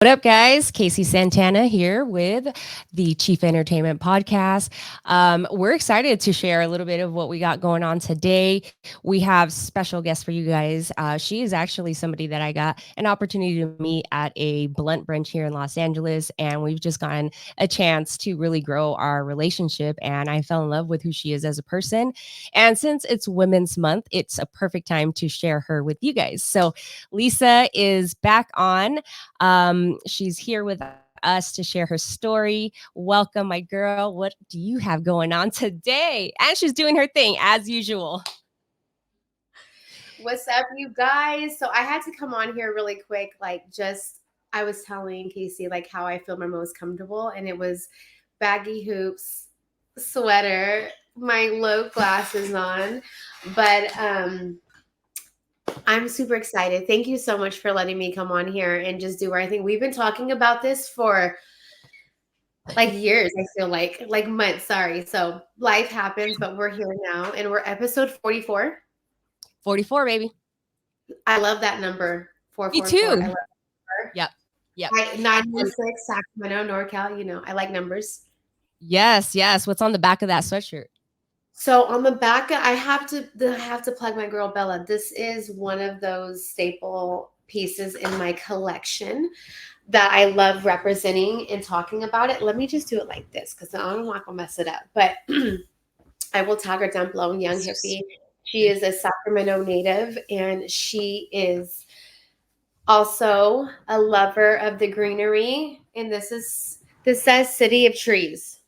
What up, guys? Casey Santana here with the Chief Entertainment Podcast. We're excited to share a little bit of what we got going on today. We have special guests for you guys. She is actually somebody that I got an opportunity to meet at a blunt brunch here in Los Angeles, and we've just gotten a chance to really grow our relationship. And I fell in love with who she is as a person. And since it's Women's Month, it's a perfect time to share her with you guys. So Lisa is back on. She's here with us to share her story. Welcome, my girl. What do you have going on today? And she's doing her thing as usual. What's up, you guys? So I had to come on here really quick. I was telling Casey how I feel my most comfortable, and it was baggy hoops, sweater, my low glasses on. But I'm super excited. Thank you so much for letting me come on here and just do our thing. We've been talking about this for years. I feel like months. Sorry. So life happens, but we're here now, and we're episode 44. 44, baby. I love that number. Me 444. I too. love that number. Yep. Yep. 916 Sacramento, NorCal. I like numbers. Yes, yes. What's on the back of that sweatshirt? So on the back, I have to plug my girl Bella. This is one of those staple pieces in my collection that I love representing and talking about it. Let me just do it like this because I'm not gonna mess it up. But I will tag her down below. Young hippie. She is a Sacramento native, and she is also a lover of the greenery. And this says City of Trees.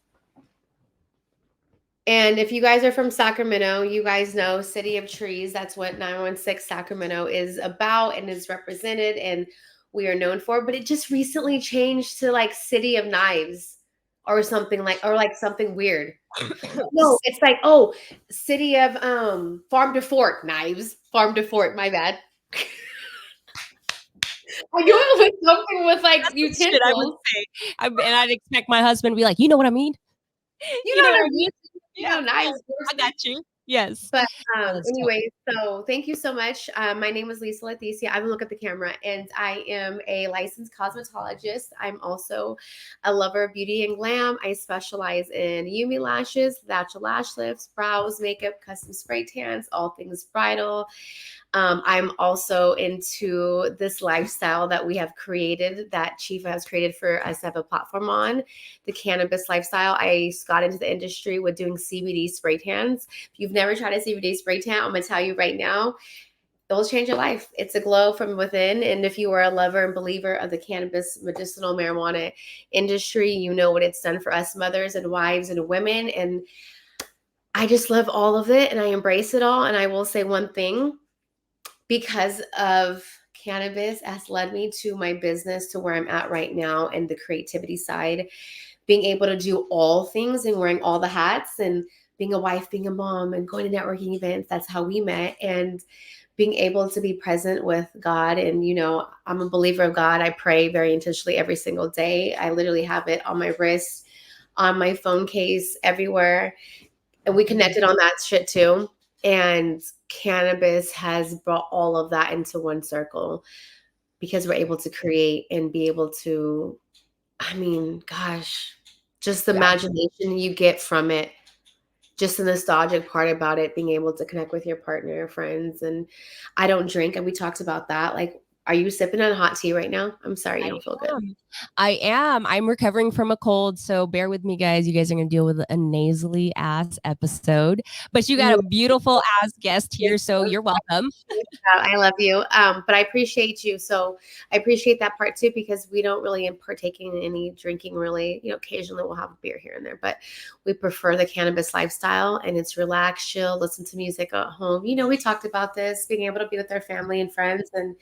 And if you guys are from Sacramento, you guys know City of Trees. That's what 916 Sacramento is about and is represented, and we are known for. But it just recently changed to City of Knives or something something weird. No, it's City of Farm to Fork Knives. Farm to Fork, my bad. I knew it was something with That's the shit I would utensils. say. And I'd expect my husband to be like, you know what I mean? You You know know what what I I mean? mean? Yeah, Knives. I got you. Yes. But Oh, that's dope. anyway, so thank you so much. My name is Leticia. I will look at the camera, and I am a licensed cosmetologist. I'm also a lover of beauty and glam. I specialize in Yumi lashes, natural lash lifts, brows, makeup, custom spray tans, all things bridal. I'm also into this lifestyle that we have created, that Chief has created for us to have a platform on, the cannabis lifestyle. I got into the industry with doing CBD spray tans. If you've never tried a CBD spray tan, I'm going to tell you right now, it'll change your life. It's a glow from within. And if you are a lover and believer of the cannabis medicinal marijuana industry, you know what it's done for us mothers and wives and women. And I just love all of it, and I embrace it all. And I will say one thing, because of cannabis has led me to my business, to where I'm at right now, and the creativity side, being able to do all things and wearing all the hats, and being a wife, being a mom, and going to networking events. That's how we met. And being able to be present with God. And, I'm a believer of God. I pray very intentionally every single day. I literally have it on my wrist, on my phone case, everywhere. And we connected on that shit too. And cannabis has brought all of that into one circle, because we're able to create and be able to, I mean, gosh, just the Yeah. imagination you get from it, just the nostalgic part about it, being able to connect with your partner, friends. And I don't drink, and we talked about that. Are you sipping on hot tea right now? I'm sorry you I don't feel good. am. I am. I'm recovering from a cold, so bear with me, guys. You guys are gonna deal with a nasally ass episode, but you got a You beautiful ass guest here, so you're welcome. I love you. But I appreciate you. So I appreciate that part too, because we don't really partake in any drinking really. Occasionally we'll have a beer here and there, but we prefer the cannabis lifestyle, and it's relax, chill, listen to music at home. We talked about this, being able to be with our family and friends. And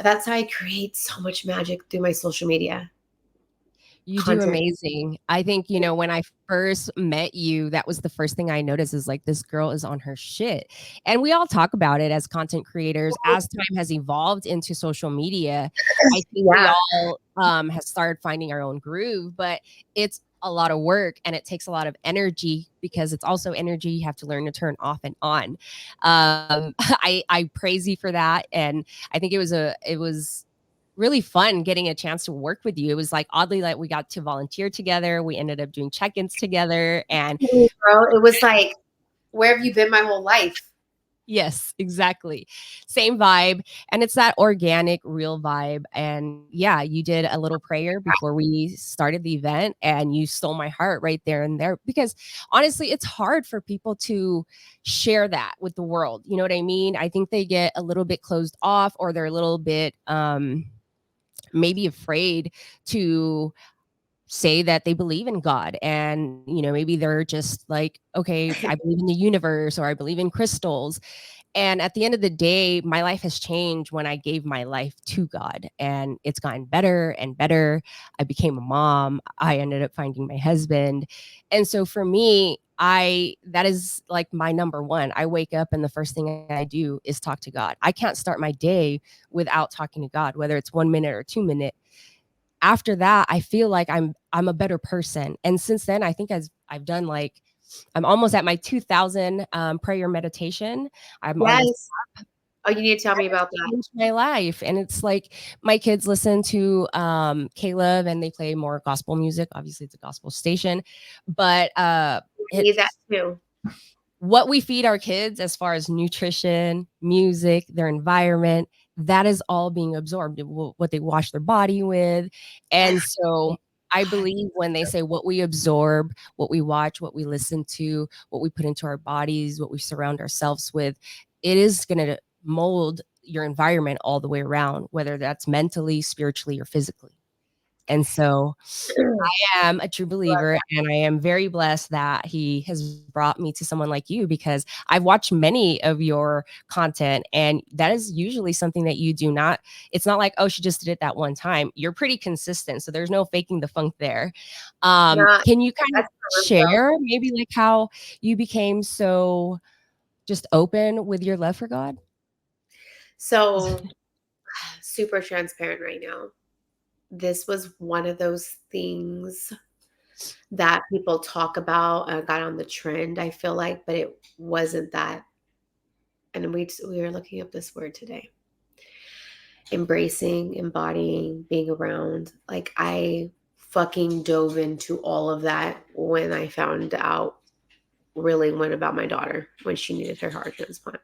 that's how I create so much magic through my social media You do content. amazing. I think, when I first met you, that was the first thing I noticed is like this girl is on her shit. And we all talk about it as content creators. As time has evolved into social media, I think we Yeah. all have started finding our own groove, but it's a lot of work and it takes a lot of energy, because it's also energy you have to learn to turn off and on. I praise you for that. And I think it was really fun getting a chance to work with you. It was like oddly like we got to volunteer together. We ended up doing check-ins together and Bro, it was like, where have you been my whole life? yes, exactly. Same vibe. And it's that organic, real vibe. And yeah, you did a little prayer before we started the event and you stole my heart right there and there. Because honestly, it's hard for people to share that with the world. You know what I mean? I think they get a little bit closed off or they're a little bit maybe afraid to say that they believe in God. And, you know, maybe they're just like, okay, I believe in the universe or I believe in crystals. And at the end of the day, my life has changed when I gave my life to God and it's gotten better and better. I became a mom. I ended up finding my husband. And so for me, that is like my number one. I wake up and the first thing I do is talk to God. I can't start my day without talking to God, whether it's 1 minute or 2 minutes. After that, I feel like I'm a better person. And since then, I think I've done like I'm almost at my 2000 prayer meditation. I'm on this Yes. Oh, you need to tell me about that. changed my life. And it's like my kids listen to Caleb and they play more gospel music. Obviously, it's a gospel station, but I need that it's too. what we feed our kids as far as nutrition, music, their environment, that is all being absorbed, what they wash their body with. And Yes. so I believe when they say what we absorb, what we watch, what we listen to, what we put into our bodies, what we surround ourselves with, it is going to mold your environment all the way around, whether that's mentally, spiritually, or physically. And so am a true believer and I am very blessed that he has brought me to someone like you because I've watched many of your content and that is usually something that you do not it's not like oh she just did it that one time. You're pretty consistent so there's no faking the funk there. Yeah, Can you kind of that's true, bro. share maybe like how you became so just open with your love for God? So super transparent right now. This was one of those things that people talk about, got on the trend, I feel like, but it wasn't that. And we were looking up this word today. Embracing, embodying, being around. Like I fucking dove into all of that when I found out really went about my daughter when she needed her heart transplant.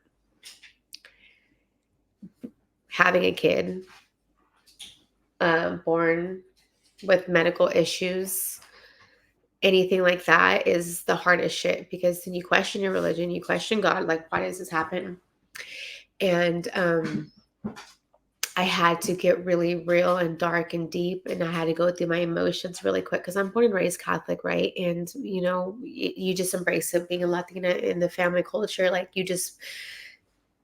Having a kid born with medical issues, anything like that is the hardest shit because then you question your religion, you question God, like, why does this happen? And I had to get really real and dark and deep, and I had to go through my emotions really quick because I'm born and raised Catholic, right? And you know, you just embrace it being a Latina in the family culture, like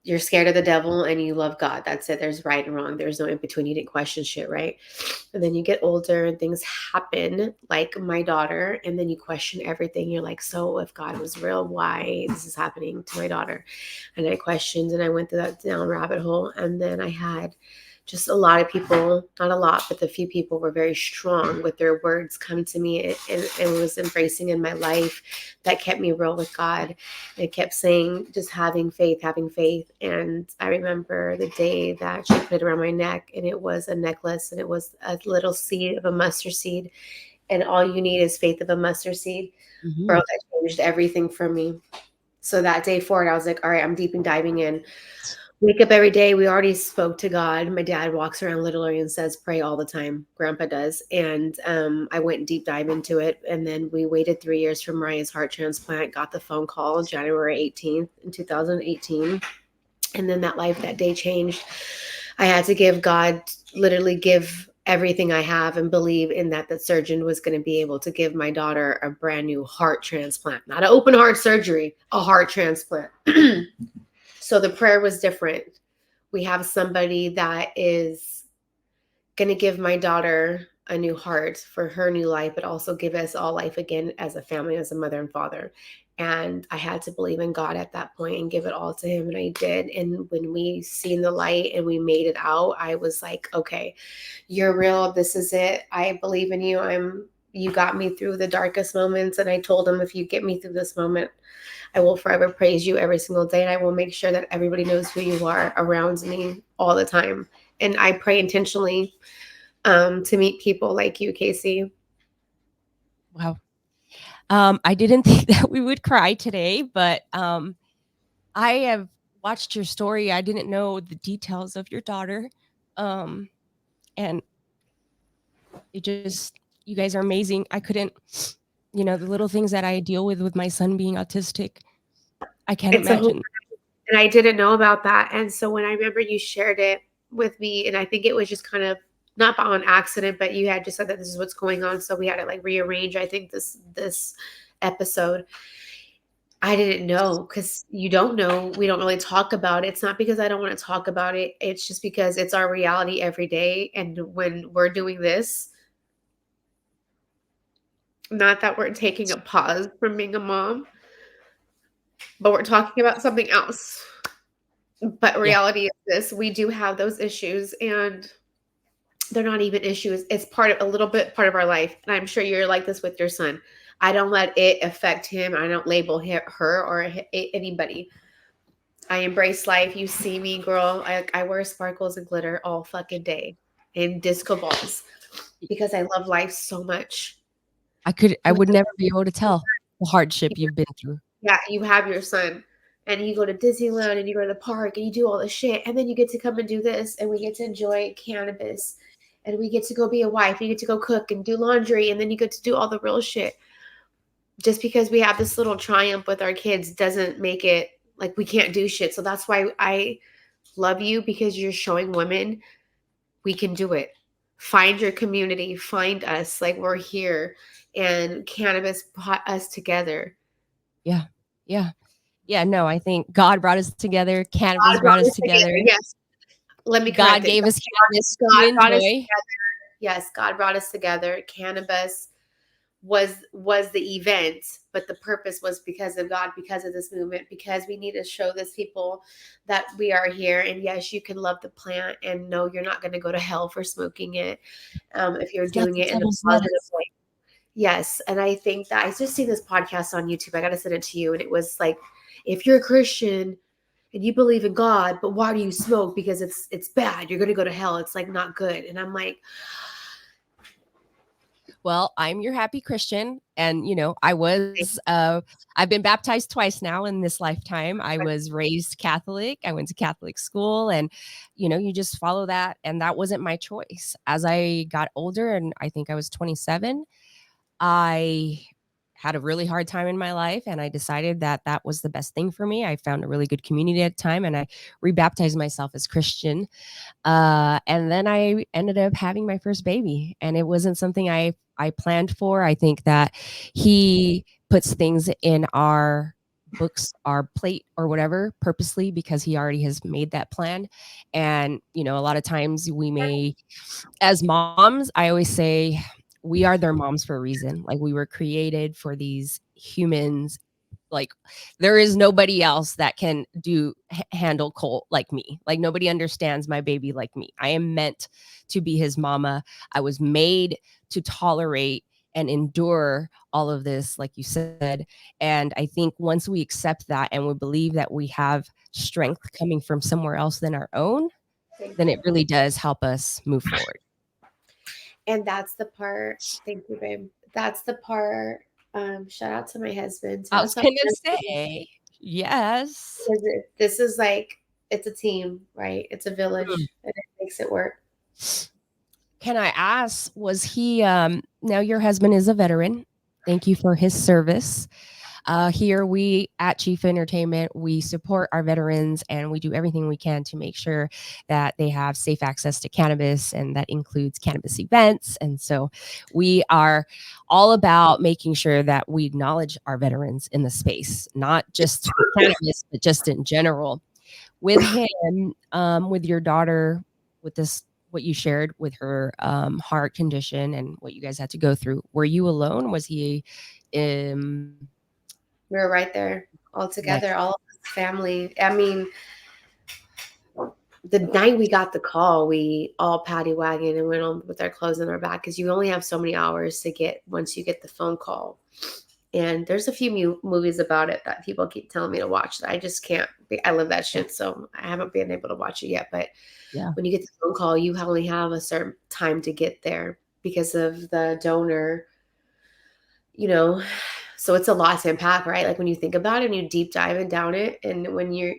you're scared of the devil and you love God. That's it. There's right and wrong. There's no in between. You didn't question shit, right? And then you get older and things happen, like my daughter, and then you question everything. You're like, so if God was real, why this is happening to my daughter? And I questioned and I went through that down rabbit hole. And then I had just a lot of people, not a lot, but a few people were very strong with their words come to me and was embracing in my life that kept me real with God. It kept saying, just having faith, having faith. And I remember the day that she put it around my neck and it was a necklace and it was a little seed of a mustard seed. And all you need is faith of a mustard seed. Bro, Mhm. that changed everything for me. So that day forward, I was like, all right, I'm deep and diving in. Wake up every day. We already spoke to God. My dad walks around literally and says, pray all the time. Grandpa does. And I went deep dive into it. And then we waited 3 years for Mariah's heart transplant, got the phone call January 18th in 2018. And then that day changed. I had to give God, literally give everything I have and believe in that the surgeon was going to be able to give my daughter a brand new heart transplant, not an open heart surgery, a heart transplant. So the prayer was different. We have somebody that is going to give my daughter a new heart for her new life, but also give us all life again as a family, as a mother and father. And I had to believe in God at that point and give it all to him. And I did. And when we seen the light and we made it out, I was like, okay, you're real. This is it. I believe in you. You got me through the darkest moments. And I told him, if you get me through this moment, I will forever praise you every single day. And I will make sure that everybody knows who you are around me all the time. And I pray intentionally to meet people like you, Casey. Wow. I didn't think that we would cry today, but I have watched your story. I didn't know the details of your daughter. Um, and it just, you guys are amazing. I couldn't, the little things that I deal with my son being autistic, I can't It's a whole, imagine. and I didn't know about that. And so when I remember you shared it with me, and I think it was just kind of not on accident, but you had just said that this is what's going on. So we had to like rearrange, I think, this episode. I didn't know because you don't know. We don't really talk about it. It's not because I don't want to talk about it. It's just because it's our reality every day. And when we're doing this, not that we're taking a pause from being a mom, but we're talking about something else. But Yeah. reality is this, we do have those issues, and they're not even issues. It's part of a little bit part of our life. And I'm sure you're like this with your son. I don't let it affect him. I don't label him, her, or anybody. I embrace life. You see me, girl. I wear sparkles and glitter all fucking day and disco balls because I love life so much. I You would have, never be able to tell the hardship you've been through. yeah, you have your son, and you go to Disneyland and you go to the park and you do all this shit, and then you get to come and do this, and we get to enjoy cannabis, and we get to go be a wife, and you get to go cook and do laundry, and then you get to do all the real shit. Just because we have this little triumph with our kids doesn't make it like we can't do shit. So that's why I love you, because you're showing women we can do it. Find your community, find us, like we're here, and cannabis brought us together. Yeah. Yeah. Yeah, no, I think God brought us together, cannabis God brought brought us us together. together. Yes. Let me correct God it. gave us cannabis to God brought us enjoy. together. Yes, God brought us together. Cannabis was the event, but the purpose was because of God, because of this movement, because we need to show this people that we are here. And yes, you can love the plant, and no, you're not going to go to hell for smoking it, if you're It's not doing the it in a devil's positive lettuce. way. Yes, and I think that I just see this podcast on YouTube. I got to send it to you, and it was like, if you're a Christian and you believe in God, but why do you smoke? Because it's bad. You're going to go to hell. It's like not good. And I'm like, Well, I'm your happy Christian, and, I've been baptized twice now in this lifetime. I was raised Catholic, I went to Catholic school, and, you just follow that, and that wasn't my choice. As I got older, and I think I was 27, I had a really hard time in my life, and I decided that that was the best thing for me. I found a really good community at the time, and I rebaptized myself as Christian. And then I ended up having my first baby, and it wasn't something I planned for. I think that he puts things in our books, our plate or whatever, purposely because he already has made that plan. And a lot of times we may, as moms, I always say we are their moms for a reason. Like, we were created for these humans. Like, there is nobody else that can handle Cole like me. Like, nobody understands my baby like me. I am meant to be his mama. I was made to tolerate and endure all of this, like you said. And I think once we accept that and we believe that we have strength coming from somewhere else than our own, thank then you. it really does help us move forward. And that's the part. Thank you, babe. That's the part. Shout out to my husband. I Shout out was to gonna my husband. say, yes. Because this is like, it's a team, right? It's a Mm. village, and it makes it work. Can I ask, was he, now your husband is a veteran. Thank you for his service. Here we at Chief Entertainment, we support our veterans and we do everything we can to make sure that they have safe access to cannabis, and that includes cannabis events. And so we are all about making sure that we acknowledge our veterans in the space, not just with cannabis, but just in general. With him, with your daughter, with this, what you shared with her heart condition and what you guys had to go through, were you alone? Was he um, We were right there all right? together, all of us family. I mean, the night we got the call, we all paddy wagon and went on with our clothes in our back, because you only have so many hours to get once you get the phone call. And there's a few movies about it that people keep telling me to watch that I just can't. I love that shit, so I haven't been able to watch it yet. But Yeah. when you get the phone call, you only have a certain time to get there because of the donor, you know. So it's a lot to unpack, right? Like when you think about it and you deep dive it down it, and when you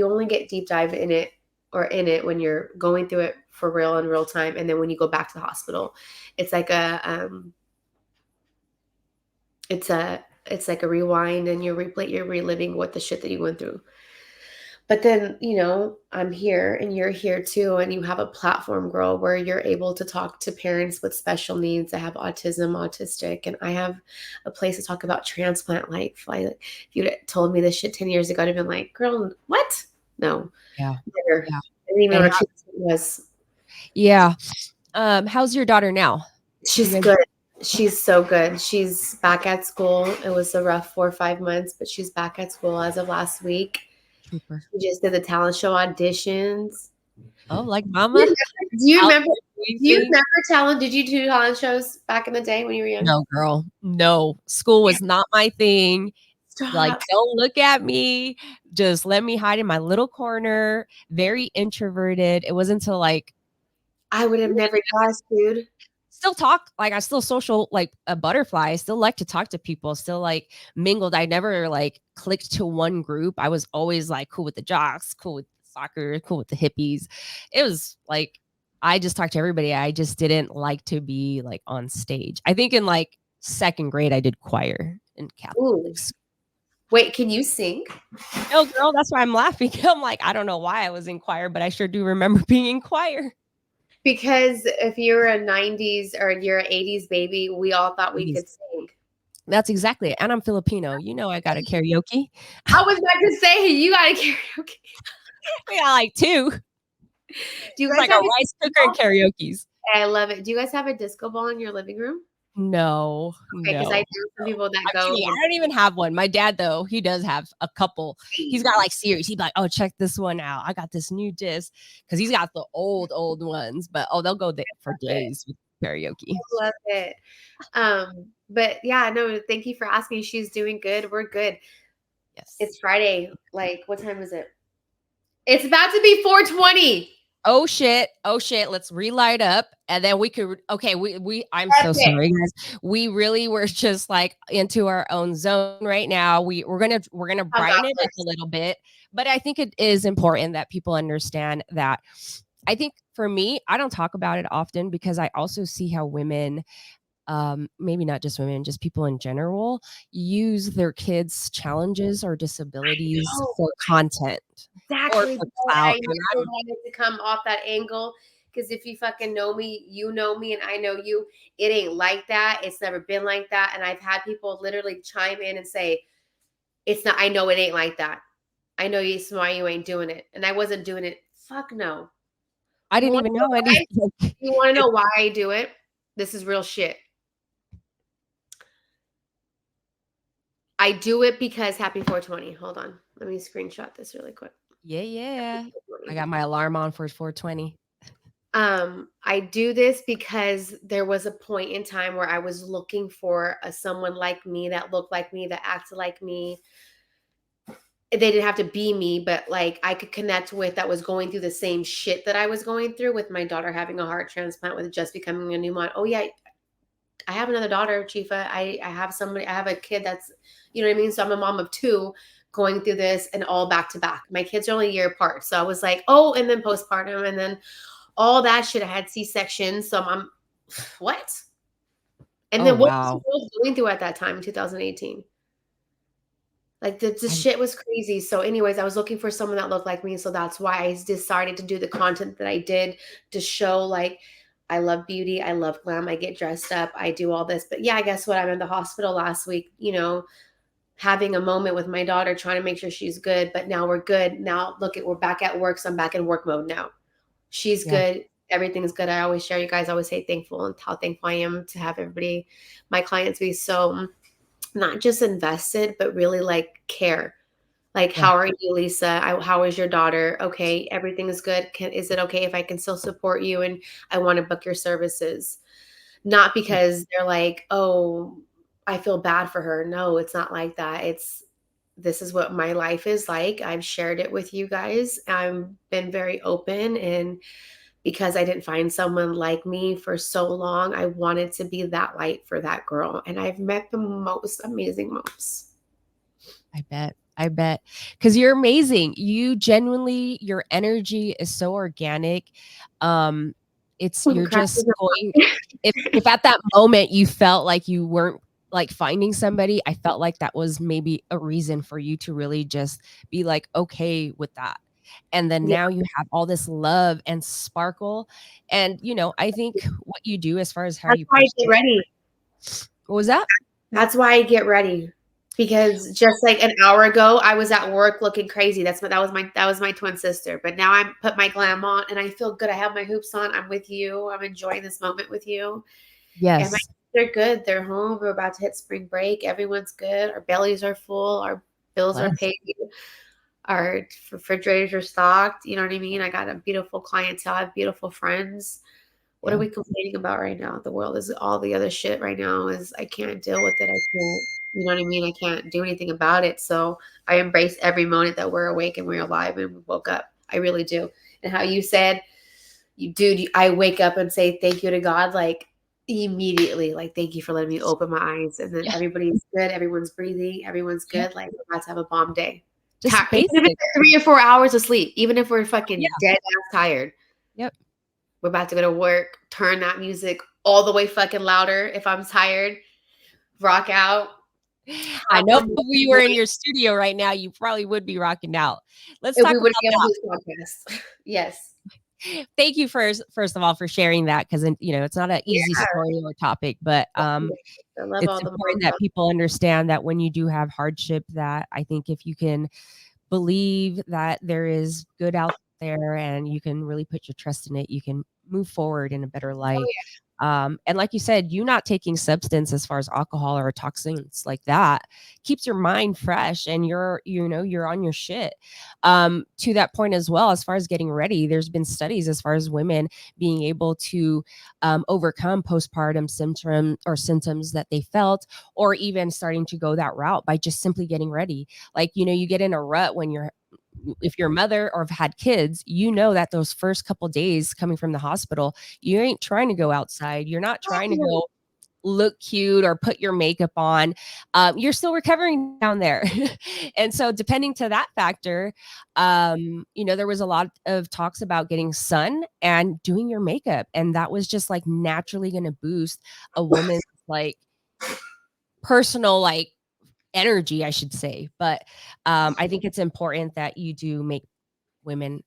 only get deep dive in it or in it when you're going through it for real in real time, and then when you go back to the hospital, it's like it's like a rewind, and you're reliving what the shit that you went through. But then, I'm here and you're here too, and you have a platform, girl, where you're able to talk to parents with special needs that have autism, autistic, and I have a place to talk about transplant life. Like, if you'd told me this shit 10 years ago, I'd have been like, girl, what? No, Yeah. never. Yeah. I didn't even know And what transplant was. yeah. How's your daughter now? You She's guys good. She's so good. She's back at school. It was a rough 4 or 5 months, but she's back at school as of last week. trooper. She just did the talent show auditions. Oh, like Do mama? you Out remember? doing Do you things? remember talent? Did you do talent shows back in the day when you were young? No, girl. No. School was not my thing. Like, Stop. don't look at me. Just let me hide in my little corner. Very introverted. It wasn't until like I would have never guessed, dude. still talk like I still social like a butterfly. I still like to talk to people, still like mingled. I never like clicked to one group. I was always like cool with the jocks, cool with soccer, cool with the hippies. It was like I just talked to everybody. I just didn't like to be like on stage. I think in like second grade I did choir in Catholic. Ooh. Wait, can you sing? No, girl, that's why I'm laughing. I'm like, I don't know why I was in choir, but I sure do remember being in choir. Because if you're a 90s or you're an 80s baby, we all thought we could sing. That's exactly it. And I'm Filipino. You know, I got a karaoke. I was about to say, you got to karaoke. We got like two. Do you It's guys like a have a rice disco cooker and ball? karaoke's. I love it. Do you guys have a disco ball in your living room? No, Okay, because I no, know some no. people that I'm go kidding. and I don't even have one. My dad, though, he does have a couple. He's got sing. like series. He'd be like, "Oh, check this one out. I got this new disc," because he's got the old ones. But oh, they'll go there for days with karaoke. Love it. But yeah, no, thank you for asking. She's doing good. We're good. Yes. It's Friday. Like, what time is it? It's about to be 4:20. Oh shit. Oh shit. Let's relight up. And then we could okay, we I'm so Epic. sorry, guys. We really were just like into our own zone right now. We're gonna I'll go brighten it up a first. little bit. But I think it is important that people understand that I think for me, I don't talk about it often because I also see how women maybe not just women, just people in general, use their kids' challenges or disabilities No, for content or exactly. for Bro. clout. I And never wanted to come off that angle because if you fucking know me, you know me, and I know you. It ain't like that. It's never been like that. And I've had people literally chime in and say, "It's not. I know it ain't like that. I know you. Why you ain't doing it?" And I wasn't doing it. Fuck no. I You didn't want even to know know why? any. You want to know why I do it? This is real shit. I do it because happy 420. Hold on. Let me screenshot this really quick. Yeah, yeah. Happy I 420. got my alarm on for 420. I do this because there was a point in time where I was looking for someone like me that looked like me, that acted like me. They didn't have to be me, but like I could connect with that was going through the same shit that I was going through with my daughter having a heart transplant with just becoming a new mom. Oh yeah, I have another daughter, Chifa. I have somebody, I have a kid that's, you know what I mean? So I'm a mom of two going through this and all back to back. My kids are only a year apart. So I was like, oh, and then postpartum and then all that shit. I had C-section. So I'm what? And Oh, then what was the wow. world going through at that time in 2018? Like the I shit was crazy. So, anyways, I was looking for someone that looked like me. So that's why I decided to do the content that I did to show like I love beauty, I love glam, I get dressed up, I do all this. But yeah, I guess what, I'm in the hospital last week, having a moment with my daughter, trying to make sure she's good. But now we're good. Now look at we're back at work. So I'm back in work mode now. She's yeah, good. Everything's good. I always share, you guys always say thankful and how thankful I am to have everybody, my clients be so not just invested, but really like care. Like, yeah, how are you, Lisa? How is your daughter? Okay, everything is good. Is it okay if I can still support you and I want to book your services? Not yeah, because they're like, oh, I feel bad for her. No, it's not like that. This is what my life is like. I've shared it with you guys. I've been very open, and because I didn't find someone like me for so long, I wanted to be that light for that girl. And I've met the most amazing moms. I bet. I bet. Because you're amazing. You genuinely, your energy is so organic. Um, it's I'm you're just cracking going up. if at that moment you felt like you weren't like finding somebody, I felt like that was maybe a reason for you to really just be like okay with that. And then Yeah, now you have all this love and sparkle. And I think what you do as far as how that's you why I get personally, ready. what was that? That's why I get ready. Because just like an hour ago, I was at work looking crazy. That was my twin sister. But now I'm put my glam on and I feel good. I have my hoops on. I'm with you. I'm enjoying this moment with you. And Yes. they're good. They're home. We're about to hit spring break. Everyone's good. Our bellies are full. Our bills are Bless. paid. Our refrigerators are stocked. You know what I mean? I got a beautiful clientele. I have beautiful friends. What are Yeah. we complaining about right now? The world is all the other shit right now is I can't deal with it. I can't, you know what I mean? I can't do anything about it. So I embrace every moment that we're awake and we're alive and we woke up. I really do. And how you said, I wake up and say thank you to God, like immediately, like thank you for letting me open my eyes. And then Yeah. everybody's good, everyone's breathing, everyone's Yeah. good. Like we're about to have a bomb day. Just Even if basic. it's 3 or 4 hours of sleep, even if we're Yeah. fucking dead ass tired, Yep. we're about to go to work, turn that music all the way fucking louder if I'm tired, rock out, I hop know on if the we were in joint, your studio right now, you probably would be rocking out. Let's and we talk would about be on that. this podcast. Yes. Thank you first of all for sharing that because it's not an easy Yeah. story or topic, but I love it's all the important moms that out people understand that when you do have hardship, that I think if you can believe that there is good out there and you can really put your trust in it, you can move forward in a better there. Oh, light. And like you said, you not taking substance as far as alcohol or toxins like that keeps your mind fresh and you're on your shit. To that point as well, as far as getting ready, there's been studies as far as women being able to overcome postpartum symptoms that they felt, or even starting to go that route by just simply getting ready. Like, you get in a rut when if you're a mother or have had kids, that those first couple days coming from the hospital, you ain't trying to go outside. You're not trying to yeah. go look cute or put your makeup on. You're still recovering down there. And so depending to that factor, there was a lot of talks about getting sun and doing your makeup. And that was just like naturally going to boost a woman's like personal, like energy, I should say. But I think it's important that you do make women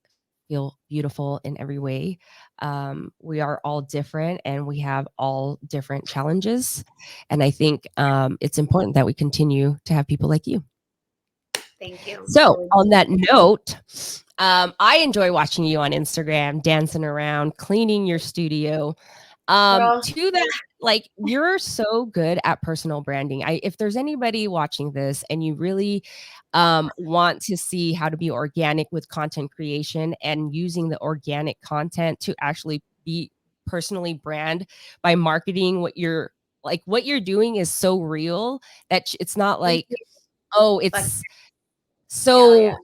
feel beautiful in every way. We are all different and we have all different challenges. And I think it's important that we continue to have people like you. Thank you. I So, really on that note, I enjoy watching you on Instagram, dancing around, cleaning your studio. girl. To that, like you're so good at personal branding. If there's anybody watching this and you really want to see how to be organic with content creation and using the organic content to actually be personally brand by marketing what you're doing is so real that it's not Thank like, you. oh, Like, it's hell yeah.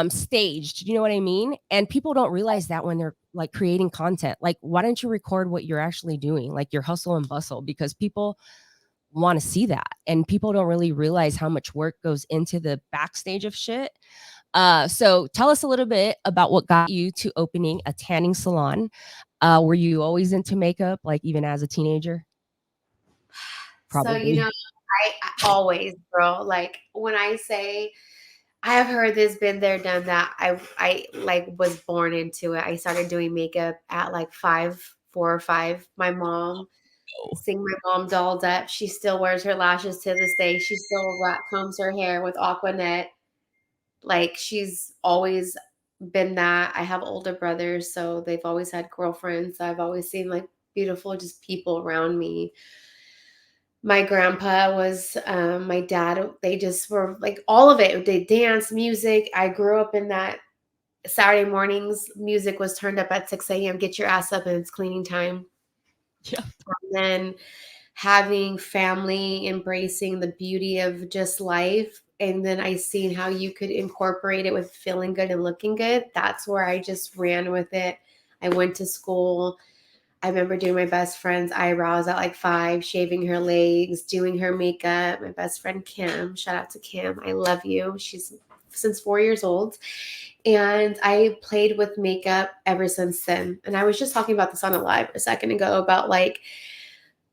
so staged. You know what I mean? And people don't realize that when they're like creating content. Like, why don't you record what you're actually doing, like your hustle and bustle? Because people want to see that, and people don't really realize how much work goes into the backstage of shit. So tell us a little bit about what got you to opening a tanning salon. Were you always into makeup, like even as a teenager? So, Probably. I always, bro, like when I say I have heard this, been there, done that. I like was born into it. I started doing makeup at like 4 or 5. My mom, Oh, seeing my mom dolled up. She still wears her lashes to this day. She still combs her hair with Aquanet. Like she's always been that. I have older brothers, so they've always had girlfriends. I've always seen like beautiful just people around me. My grandpa was my dad. They just were like all of it. They dance, music. I grew up in that. Saturday mornings music was turned up at 6 a.m. Get your ass up and it's cleaning time. yeah. And then having family, embracing the beauty of just life. And then I seen how you could incorporate it with feeling good and looking good. That's where I just ran with it. I went to school. I remember doing my best friend's eyebrows at like 5, shaving her legs, doing her makeup. My best friend Kim, shout out to Kim. I love you. She's since 4 years old. And I played with makeup ever since then. And I was just talking about this on a live a second ago about like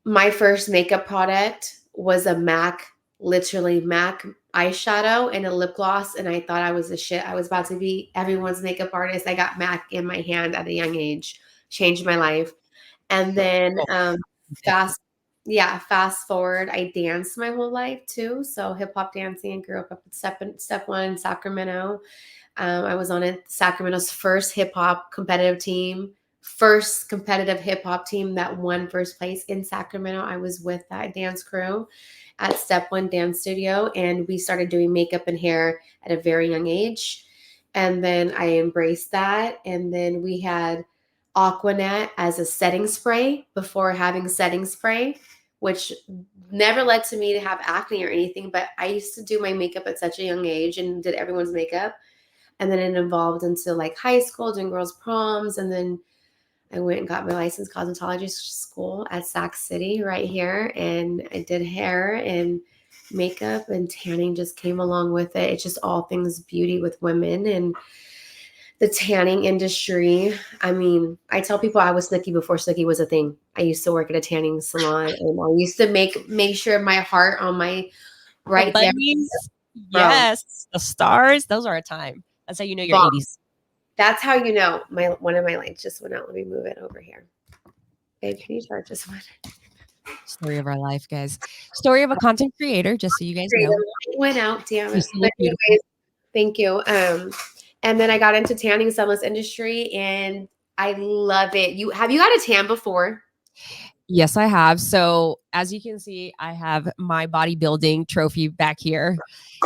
my first makeup product was a MAC, literally MAC eyeshadow and a lip gloss. And I thought I was a shit. I was about to be everyone's makeup artist. I got MAC in my hand at a young age, changed my life. And then fast forward, I danced my whole life too. So hip hop dancing, grew up at step one in Sacramento. I was on Sacramento's first hip hop competitive team, first competitive hip hop team that won first place in Sacramento. I was with that dance crew at Step One Dance Studio, and we started doing makeup and hair at a very young age. And then I embraced that. And then we had Aquanet as a setting spray before having setting spray, which never led to me to have acne or anything. But I used to do my makeup at such a young age and did everyone's makeup. And then it evolved into like high school, doing girls' proms. And then I went and got my licensed cosmetologist school at Sac City right here. And I did hair and makeup, and tanning just came along with it. It's just all things beauty with women and the tanning industry. I mean, I tell people I was Snooki before Snooki was a thing. I used to work at a tanning salon, and I used to make sure my heart on my The right there, bunnies, bro. yes, the stars. Those are a time. That's how you know you're Bomb. 80s. That's how you know my one of my lights just went out. Let me move it over here. Babe, can you charge this one? Story of our life, guys. Story of a content creator, just so you guys Great, know. the light went out, damn You it. still But look beautiful. anyways, thank you. And then I got into tanning sunless industry, and I love it. You got a tan before? Yes, I have. So as you can see, I have my bodybuilding trophy back here.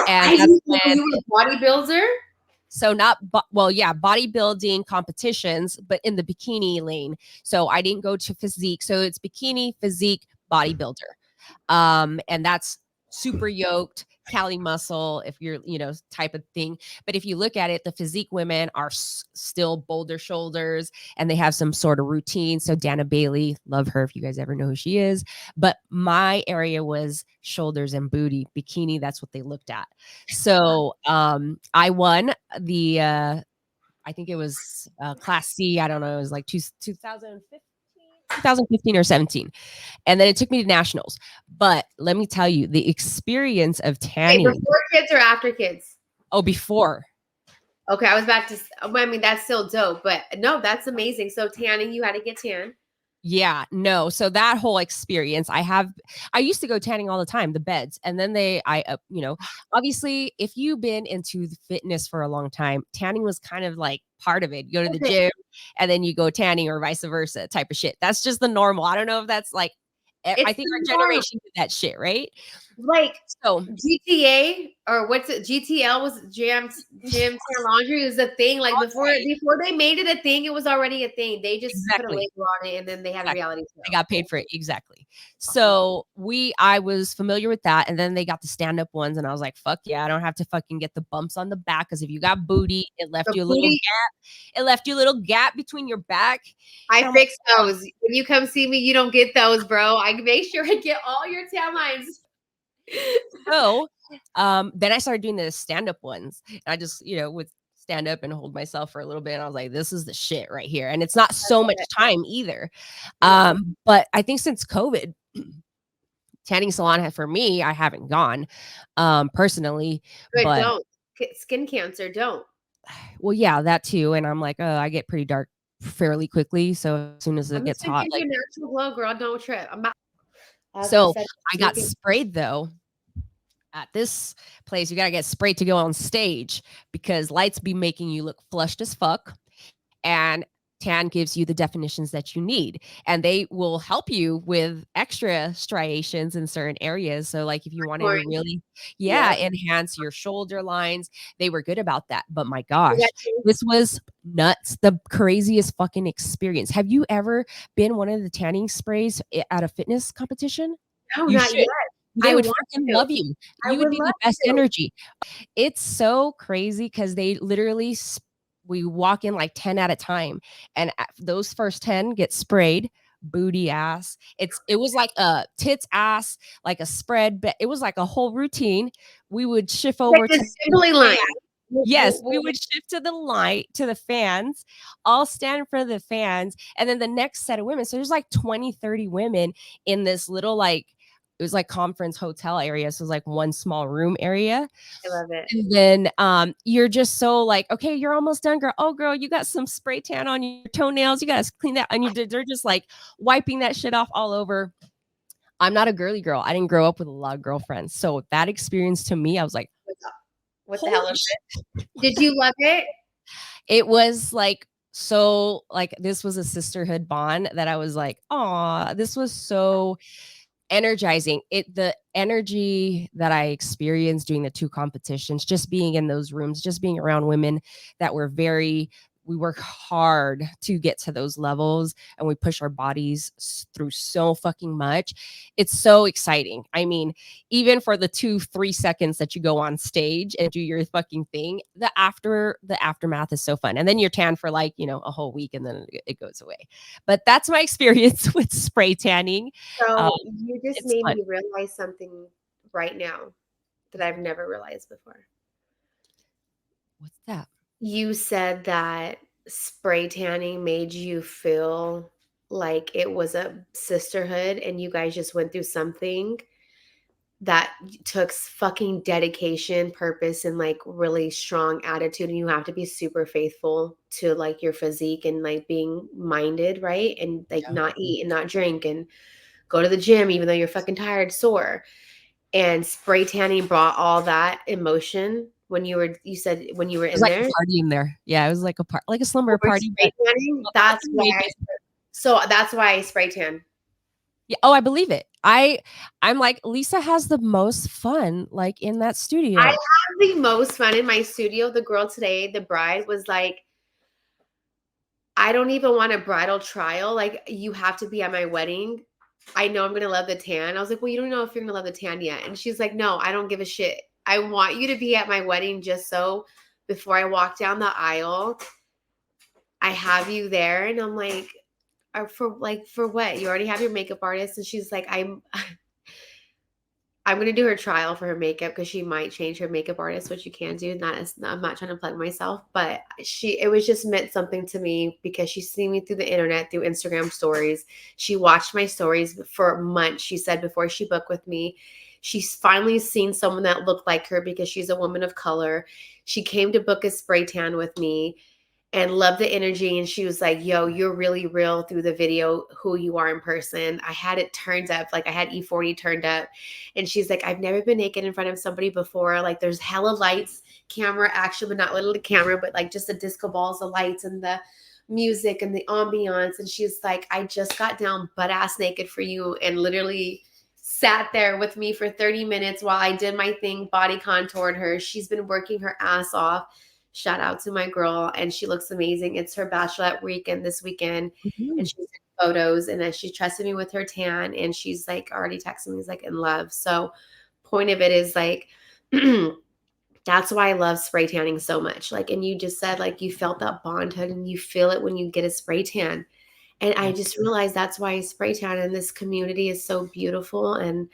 And I that's didn't know when, you were a bodybuilder. so not, well, yeah, bodybuilding competitions, but in the bikini lane. So I didn't go to physique. So it's bikini, physique, bodybuilder. And that's super yoked cali muscle, if you're, type of thing. But if you look at it, the physique women are still boulder shoulders, and they have some sort of routine. So Dana Bailey, love her if you guys ever know who she is. But my area was shoulders and booty bikini. That's what they looked at. So I won the I think it was class C. I don't know, it was like 2015 or 17. And then it took me to nationals. But let me tell you, the experience of Wait, tanning. before kids or after kids? Oh, before. Okay, I was about to. I mean, that's still dope, but no, that's amazing. So tanning, you had to get tan. Yeah, no. So that whole experience, I used to go tanning all the time, the beds. And then obviously, if you've been into the fitness for a long time, tanning was kind of like part of it. You go to the Okay. gym and then you go tanning, or vice versa type of shit. That's just the normal. I don't know if that's like, I It's think the our norm. generation did that shit, right? Like So GTA or what's it? GTL was Gym Tan Laundry was a thing. Like before they made it a thing, it was already a thing. They just put a exactly. label on it, and then they had a Exactly. reality They show. got paid for it. Exactly. So I was familiar with that. And then they got the stand up ones. And I was like, fuck yeah, I don't have to fucking get the bumps on the back. Cause if you got booty, it left The you a little booty, gap. It left you a little gap between your back. And I I'm like, fix those. When you come see me, you don't get those, bro. I make sure I get all your tan lines. so then I started doing the stand up ones. And I just, would stand up and hold myself for a little bit. And I was like, this is the shit right here. And it's not so much time either. Yeah. But I think since COVID, tanning salon for me, I haven't gone personally, Good, but don't. Skin cancer, don't. well, yeah, that too. And I'm like, I get pretty dark fairly quickly. So as soon as it I'm just gets gonna hot, give you like, a natural glow, girl. Don't trip. I'm not. As I so said, I got making sprayed though. At this place, you gotta get sprayed to go on stage because lights be making you look flushed as fuck. And tan gives you the definitions that you need, and they will help you with extra striations in certain areas. So like if you wanted to orange. really Yep. enhance your shoulder lines, they were good about that. But my You got gosh, to- this was nuts, the craziest fucking experience. Have you ever been one of the tanning sprays at a fitness competition? No, You not should. yet. They I would want freaking to. love you. I You would would be love the best to. energy. It's so crazy because they literally we walk in like 10 at a time, and those first 10 get sprayed booty ass. It was like a tits ass, like a spread, but it was like a whole routine. We would shift Like over the to assembly the line. fan. Yes, we would shift to the light, to the fans, all stand in front of the fans, and then the next set of women. So there's like 20, 30 women in this little, like, it was like conference hotel area. So it was like one small room area. I love it. And then you're just so like, okay, you're almost done, girl. Oh, girl, you got some spray tan on your toenails. You got to clean that. And they're just like wiping that shit off all over. I'm not a girly girl. I didn't grow up with a lot of girlfriends. So that experience to me, I was like, What the holy hell is shit. it? Did you love it? It was like, so like this was a sisterhood bond that I was like, oh, this was so energizing. The energy that I experienced doing the two competitions, just being in those rooms, just being around women that were we work hard to get to those levels, and we push our bodies through so fucking much. It's so exciting. I mean, even for the 2-3 seconds that you go on stage and do your fucking thing, the aftermath is so fun. And then you're tan for like, a whole week, and then it goes away. But that's my experience with spray tanning. um, So you just it's made fun. me realize something right now that I've never realized before. What's that? You said that spray tanning made you feel like it was a sisterhood and you guys just went through something that took fucking dedication, purpose, and like really strong attitude. And you have to be super faithful to like your physique and like being minded, right? And like Yeah. not eat and not drink and go to the gym even though you're fucking tired, sore. And spray tanning brought all that emotion when you said when you were It was in like there. a party in there. Yeah, it was like like a slumber Over party, spray but tanning, without the makeup. that's why I spray tan. Yeah. Oh, I believe it. I'm like, Lisa has the most fun, like, in that I studio. have the most fun in my studio. The girl today, the bride, was like, I don't even want a bridal trial. Like, you have to be at my wedding. I know I'm gonna love the tan. I was like, well, you don't know if you're gonna love the tan yet. And she's like, no, I don't give a shit. I want you to be at my wedding just so before I walk down the aisle, I have you there. And I'm like, for what? You already have your makeup artist. And she's like, I'm gonna do her trial for her makeup because she might change her makeup artist, which you can do. I'm not trying to plug myself, but it was just meant something to me because she's seen me through the internet, through Instagram stories. She watched my stories for months. She said before she booked with me, she's finally seen someone that looked like her because she's a woman of color. She came to book a spray tan with me and loved the energy. And she was like, yo, you're really real through the video, who you are in person. I had it turned up, like I had E40 turned up. And she's like, I've never been naked in front of somebody before. Like there's hella lights, camera action, but not literally camera, but like just the disco balls, the lights and the music and the ambiance. And she's like, I just got down butt ass naked for you and literally sat there with me for 30 minutes while I did my thing, body contoured her. She's been working her ass off. Shout out to my girl, and she looks amazing. It's her bachelorette weekend this weekend, and Mhm. she's taking photos, and then she trusted me with her tan, and she's like already texting me, is like in love. So, point of it is like, that's why I love spray tanning so much. Like, and you just said like you felt that bondhood, and you feel it when you get a spray tan. And I Yeah. just realized that's why spray tan in this community is so beautiful. And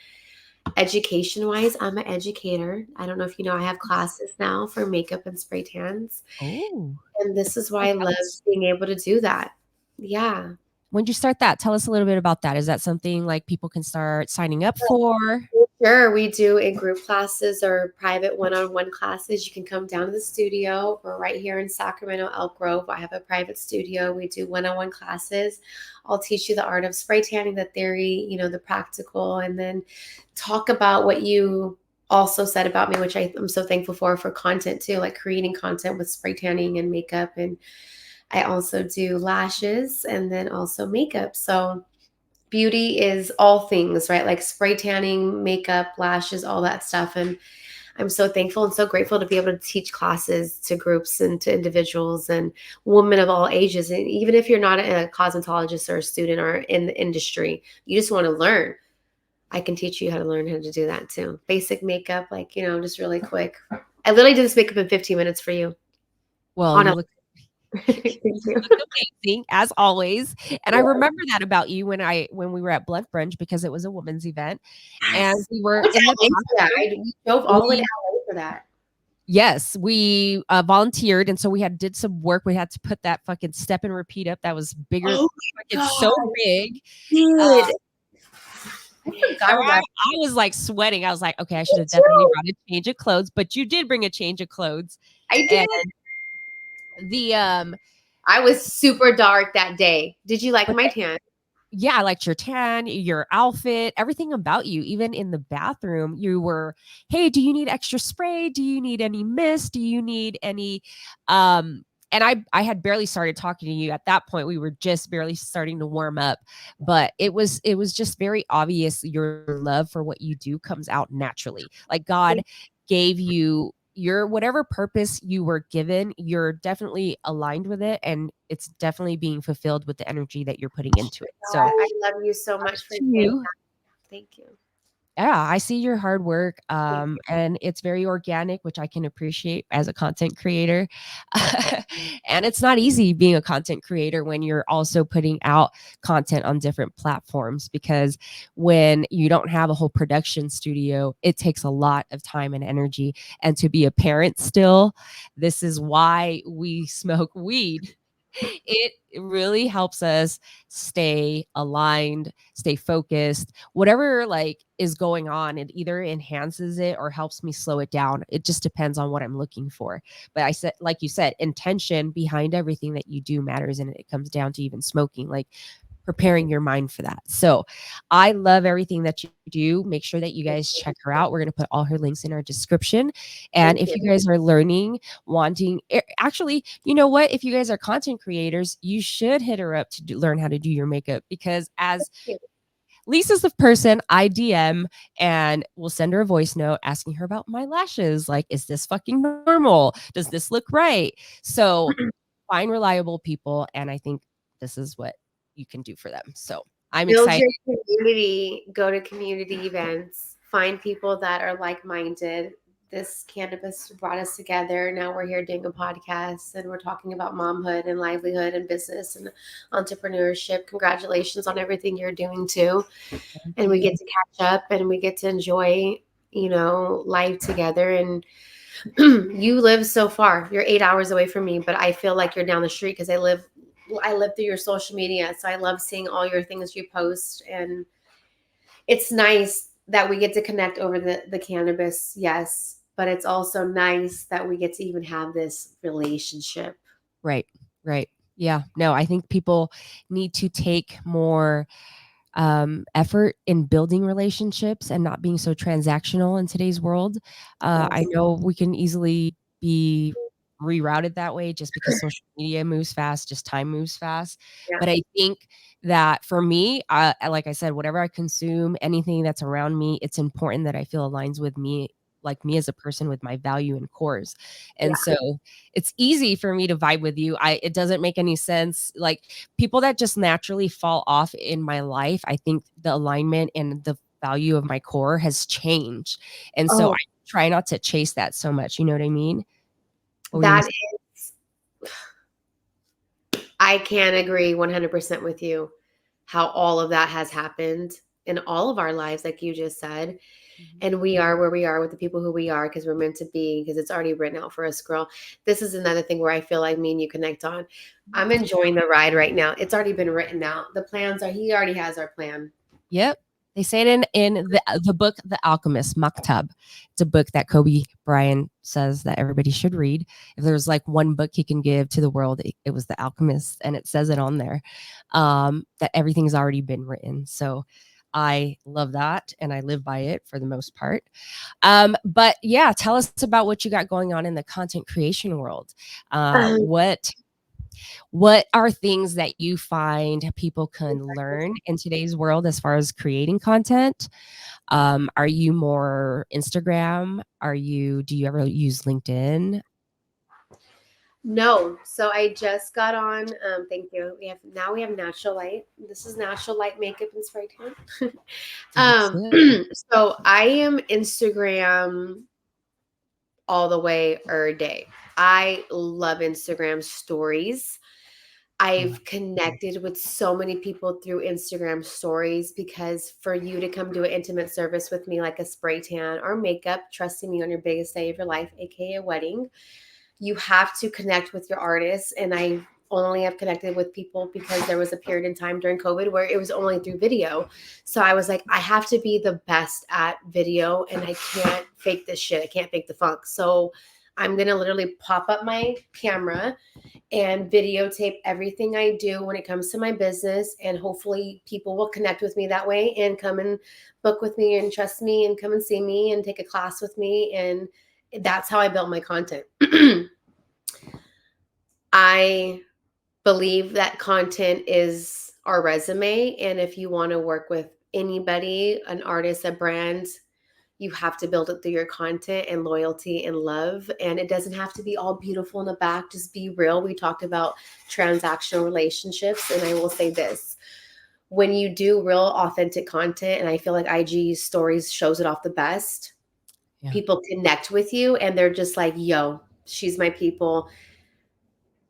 education wise, I'm an educator. I don't know if you know, I have classes now for makeup and spray tans. Oh, And this is oh, why I tell love us. being able to do that. Yeah. When'd you start that? Tell us a little bit about that. Is that something like people can start signing up for? Sure, we do in group classes or private one-on-one classes. You can come down to the studio. We're right here in Sacramento, Elk Grove. I have a private studio. We do one-on-one classes. I'll teach you the art of spray tanning, the theory, the practical, and then talk about what you also said about me, which I'm so thankful for content too, like creating content with spray tanning and makeup. And I also do lashes and then also makeup. So beauty is all things, right? Like spray tanning, makeup, lashes, all that stuff. And I'm so thankful and so grateful to be able to teach classes to groups and to individuals and women of all ages. And even if you're not a cosmetologist or a student or in the industry, you just want to learn. I can teach you how to learn how to do that too. Basic makeup, like, just really quick. I literally did this makeup in 15 minutes for you. Well, On you a look Thank you you. look amazing as always. And I remember that about you when we were at Blood Brunch because it was a women's event and Yes. we I were went to in the LA for that. bathroom. We drove all the way to We LA for that. Yes, we volunteered, and so we had did some work. We had to put that fucking step and repeat up that was bigger, Oh fucking my so God, big. dude. I And forgot I about I was, like, sweating. I was like, "Okay, I should you have definitely too. brought a change of clothes," but you did bring a change of clothes. I And did. the, I was super dark that day. Did you like but my tan? yeah, I liked your tan, your outfit, everything about you. Even in the bathroom, you were, "Hey, do you need extra spray? Do you need any mist? Do you need any?" Um, and I had barely started talking to you at that point. We were just barely starting to warm up, but it was just very obvious your love for what you do comes out naturally. Like God gave you your whatever purpose you were given, you're definitely aligned with it and it's definitely being fulfilled with the energy that you're putting into it. So, God, I love you so much for to saying you. that. Thank you. Yeah, I see your hard work, Thank you. and it's very organic, which I can appreciate as a content creator. And it's not easy being a content creator when you're also putting out content on different platforms because when you don't have a whole production studio, it takes a lot of time and energy. And to be a parent still, this is why we smoke weed. It really helps us stay aligned, stay focused. Whatever like is going on, it either enhances it or helps me slow it down. It just depends on what I'm looking for. But I said, like you said, intention behind everything that you do matters, and it comes down to even smoking. Like preparing your mind for that. So I love everything that you do. Make sure that you Thank guys you. check her out. We're going to put all her links in our description. And Thank if you. you guys are learning, wanting, actually, you know what? If you guys are content creators, you should hit her up to learn how to do your makeup because as Lisa's the person I DM and will send her a voice note asking her about my lashes. Like, is this fucking normal? Does this look right? So find reliable people. And I think this is what you can do for them. So I'm Build excited. your community, go to community events, find people that are like minded. This cannabis brought us together. Now we're here doing a podcast and we're talking about momhood and livelihood and business and entrepreneurship. Congratulations on everything you're doing too. Thank And we you. get to catch up and we get to enjoy, life together. And you live so far. You're 8 hours away from me, but I feel like you're down the street because I live through your social media. So I love seeing all your things you post. And it's nice that we get to connect over the cannabis, yes. But it's also nice that we get to even have this relationship. Right. Right. Yeah. No, I think people need to take more effort in building relationships and not being so transactional in today's world. I Yes. know we can easily be rerouted that way just because social media moves fast, just time moves fast. Yeah. But I think that for me, like I said, whatever I consume, anything that's around me, it's important that I feel aligns with me, like me as a person with my value and cores. Yeah. And so it's easy for me to vibe with you. It doesn't make any sense. Like people that just naturally fall off in my life, I think the alignment and the value of my core has changed. And so I Oh, try not to chase that so much. You know what I mean? What were you gonna that say? is, I can agree 100% with you how all of that has happened in all of our lives, like you just said. Mhm. And we are where we are with the people who we are because we're meant to be, because it's already written out for us, girl. This is another thing where I feel like me and you connect on. I'm enjoying the ride right now. It's already been written out. The plans are, he already has our plan. Yep. They say it in the book The Alchemist, Maktab. It's a book that Kobe Bryant says that everybody should read. If there's like one book he can give to the world, it was The Alchemist, and it says it on there that everything's already been written. So I love that, and I live by it for the most part. But yeah, tell us about what you got going on in the content creation world. Um, What are things that you find people can learn in today's world as far as creating content? Are you more Instagram? Do you ever use LinkedIn? No, so I just got on. Thank you. We have natural light. This is natural light makeup and spray tan. That's it. So I am Instagram all the way every day. I love Instagram stories. Yeah. I've connected with so many people through Instagram stories because for you to come do an intimate service with me, like a spray tan or makeup, trusting me on your biggest day of your life, aka a wedding, you have to connect with your artists. And I only have connected with people because there was a period in time during COVID where it was only through video. So I was like, I have to be the best at video and I can't fake this shit. I can't fake the funk. So I'm going to literally pop up my camera and videotape everything I do when it comes to my business. And hopefully people will connect with me that way and come and book with me and trust me and come and see me and take a class with me. And that's how I built my content. I believe that content is our resume. And if you want to work with anybody, an artist, a brand, you have to build it through your content and loyalty and love. And it doesn't have to be all beautiful in the back. Just be real. We talked about transactional relationships. And I will say this, when you do real authentic content, and I feel like IG stories shows it off the best, Yeah. people connect with you and they're just like, yo, she's my people.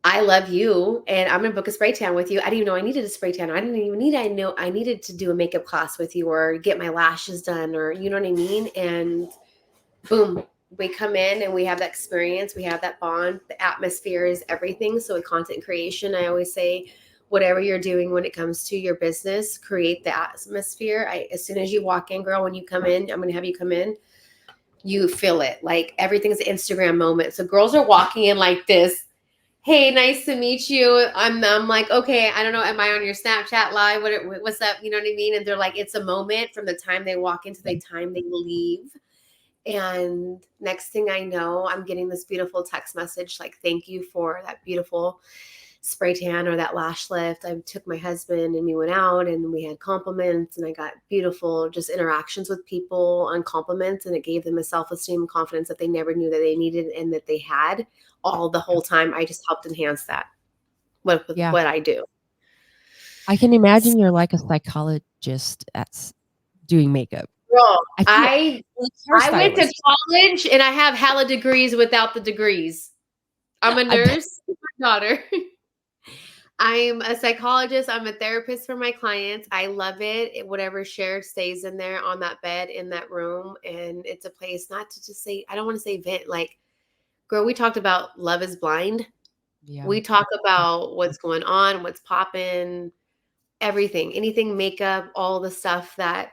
I love you and I'm gonna book a spray tan with you. I didn't even know I needed a spray tan. I didn't even need I know I needed to do a makeup class with you or get my lashes done or you know what I mean? And boom, we come in and we have that experience, we have that bond. The atmosphere is everything. So with content creation, I always say whatever you're doing when it comes to your business, create the atmosphere. As soon as you walk in, girl, when you come in, I'm gonna have you come in, you feel it. Like everything's an Instagram moment. So girls are walking in like this. Hey, nice to meet you. I'm like, okay, I don't know. Am I on your Snapchat live? What's up? You know what I mean? And they're like, it's a moment from the time they walk into the time they leave. And next thing I know, I'm getting this beautiful text message like, thank you for that beautiful spray tan or that lash lift. I took my husband and we went out and we had compliments and I got beautiful just interactions with people on compliments and it gave them a self-esteem and confidence that they never knew that they needed and that they had all the whole time. I just helped enhance that with Yeah. what I do. I can imagine you're like a psychologist doing makeup. Girl, I feel like I went to hairstylist. college and I have hella degrees without the degrees. I'm a I bet. nurse, my daughter. I'm a psychologist. I'm a therapist for my clients. I love it. Whatever shared stays in there on that bed in that room. And it's a place not to just say, I don't want to say vent. Like, girl, we talked about love is blind. Yeah. We talk about what's going on, what's popping, everything, anything, makeup, all the stuff that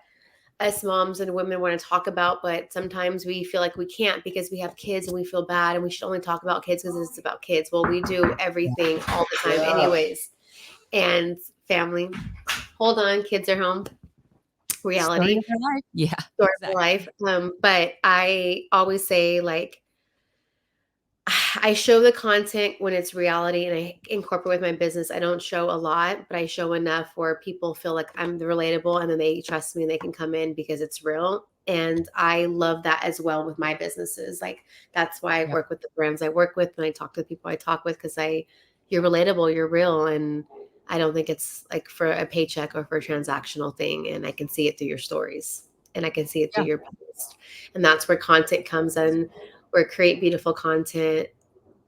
us moms and women want to talk about, but sometimes we feel like we can't because we have kids and we feel bad and we should only talk about kids because it's about kids. Well, we do everything all the time, anyways. And family, hold on, kids are home. Story Reality, of your life. Yeah. story of Exactly. life. But I always say, like, I show the content when it's reality and I incorporate with my business. I don't show a lot, but I show enough where people feel like I'm relatable and then they trust me and they can come in because it's real. And I love that as well with my businesses. Like that's why I Yep. work with the brands I work with and I talk to the people I talk with because you're relatable, you're real. And I don't think it's like for a paycheck or for a transactional thing. And I can see it through your stories and I can see it through Yeah. your post. And that's where content comes in or create beautiful content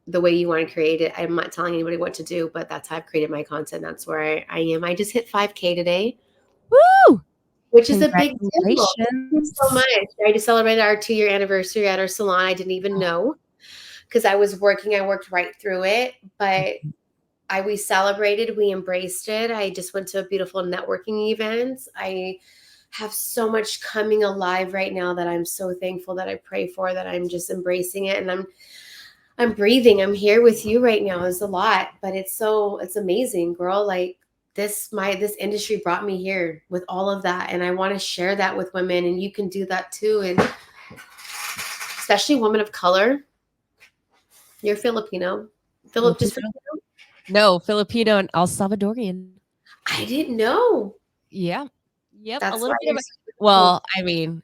the way you want to create it. I'm not telling anybody what to do, but that's how I've created my content. That's where I am. I just hit 5K today, Woo! which is a big deal. Thank you so Congratulations. much. I just celebrated our 2-year anniversary at our salon. I didn't even know because I was working. I worked right through it, but we celebrated, we embraced it. I just went to a beautiful networking event. I have so much coming alive right now that I'm so thankful that I pray for, that I'm just embracing it. And I'm breathing. I'm here with you right now. It's a lot, but it's amazing, girl. Like this industry brought me here with all of that. And I want to share that with women and you can do that too. And especially women of color. You're Filipino. Just Filipino? No, Filipino and El Salvadorian. I didn't know. Yeah. Yep, a That's why little bit you're of a so beautiful. well, I mean,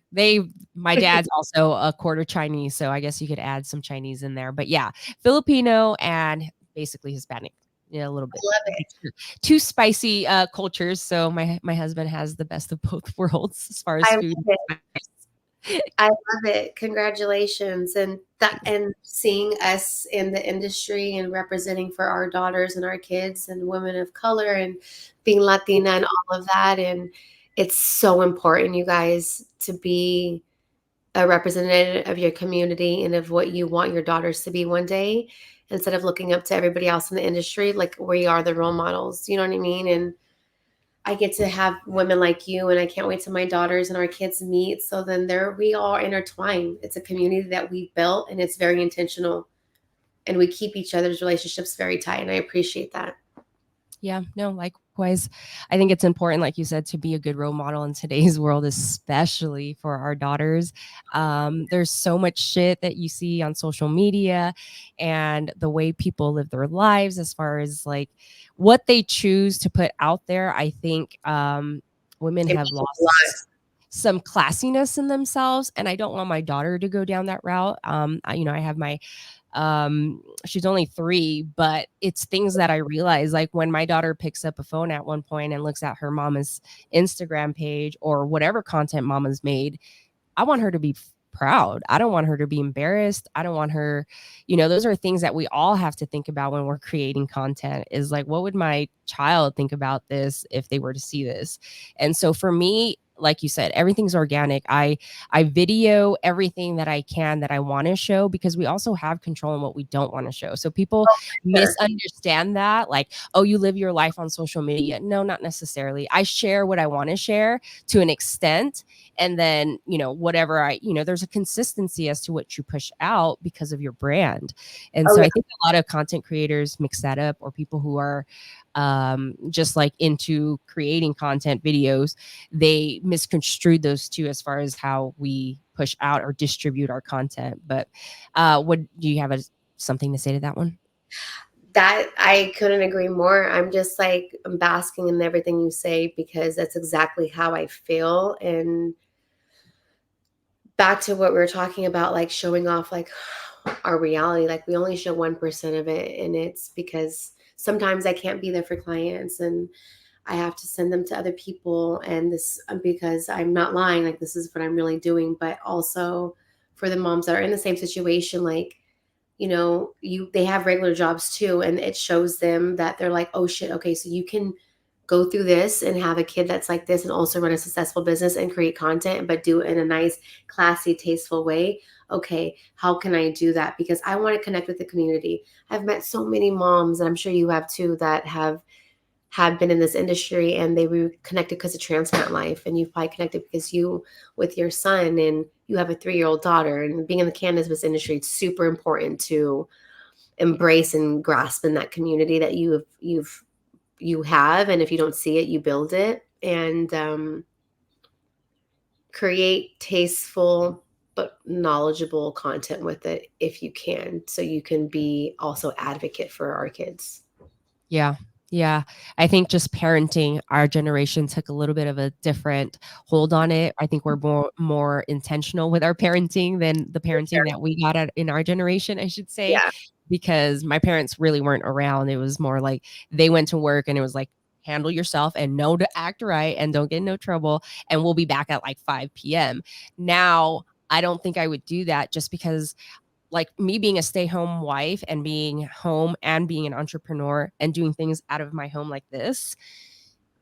my dad's also a quarter Chinese, so I guess you could add some Chinese in there. But yeah, Filipino and basically Hispanic. Yeah, a little bit. Love it. Two spicy cultures. So my husband has the best of both worlds as far I as love food. it. I love it. Congratulations. And seeing us in the industry and representing for our daughters and our kids and women of color and being Latina and all of that. And it's so important, you guys, to be a representative of your community and of what you want your daughters to be one day, instead of looking up to everybody else in the industry. Like, we are the role models, you know what I mean? And I get to have women like you, and I can't wait till my daughters and our kids meet. So then there we all intertwine. It's a community that we built, and it's very intentional, and we keep each other's relationships very tight. And I appreciate that. Yeah, no, likewise. I think it's important, like you said, to be a good role model in today's world, especially for our daughters. There's so much shit that you see on social media and the way people live their lives as far as like what they choose to put out there. I think women It have means a lot. lost some classiness in themselves, and I don't want my daughter to go down that route. I have my she's only 3, but it's things that I realize, like when my daughter picks up a phone at one point and looks at her mama's Instagram page or whatever content mama's made, I want her to be proud. I don't want her to be embarrassed. I don't want her, those are things that we all have to think about when we're creating content, is like, what would my child think about this if they were to see this? And so for me, like you said, everything's organic. I video everything that I can that I want to show, because we also have control in what we don't want to show. So people Sure. misunderstand that, like, oh, you live your life on social media. No, not necessarily. I share what I want to share to an extent, and then whatever there's a consistency as to what you push out because of your brand. And Oh so yeah. I think a lot of content creators mix that up, or people who are just like into creating content videos, they misconstrued those two as far as how we push out or distribute our content. But what do you have something to say to that one? That I couldn't agree more. I'm just like, I'm basking in everything you say, because that's exactly how I feel. And back to what we were talking about, like showing off like our reality, like we only show 1% of it. And it's because sometimes I can't be there for clients, and I have to send them to other people. And this, because I'm not lying, like this is what I'm really doing. But also for the moms that are in the same situation, like, they have regular jobs too, and it shows them that they're like, oh shit, okay, so you can go through this and have a kid that's like this and also run a successful business and create content, but do it in a nice, classy, tasteful way. Okay, how can I do that? Because I want to connect with the community. I've met so many moms, and I'm sure you have too, that have been in this industry, and they were connected because of transplant life, and you've probably connected because you, with your son, and you have a 3-year-old daughter, and being in the cannabis industry, it's super important to embrace and grasp in that community that you have. And if you don't see it, you build it, and create tasteful but knowledgeable content with it if you can, so you can be also advocate for our kids. Yeah. Yeah. I think just parenting, our generation took a little bit of a different hold on it. I think we're more intentional with our parenting than the parenting that we got in our generation, I should say, Yeah. because my parents really weren't around. It was more like they went to work, and it was like, handle yourself and know to act right and don't get in no trouble. And we'll be back at like 5 p.m. Now, I don't think I would do that, just because, like, me being a stay-home wife and being home and being an entrepreneur and doing things out of my home like this,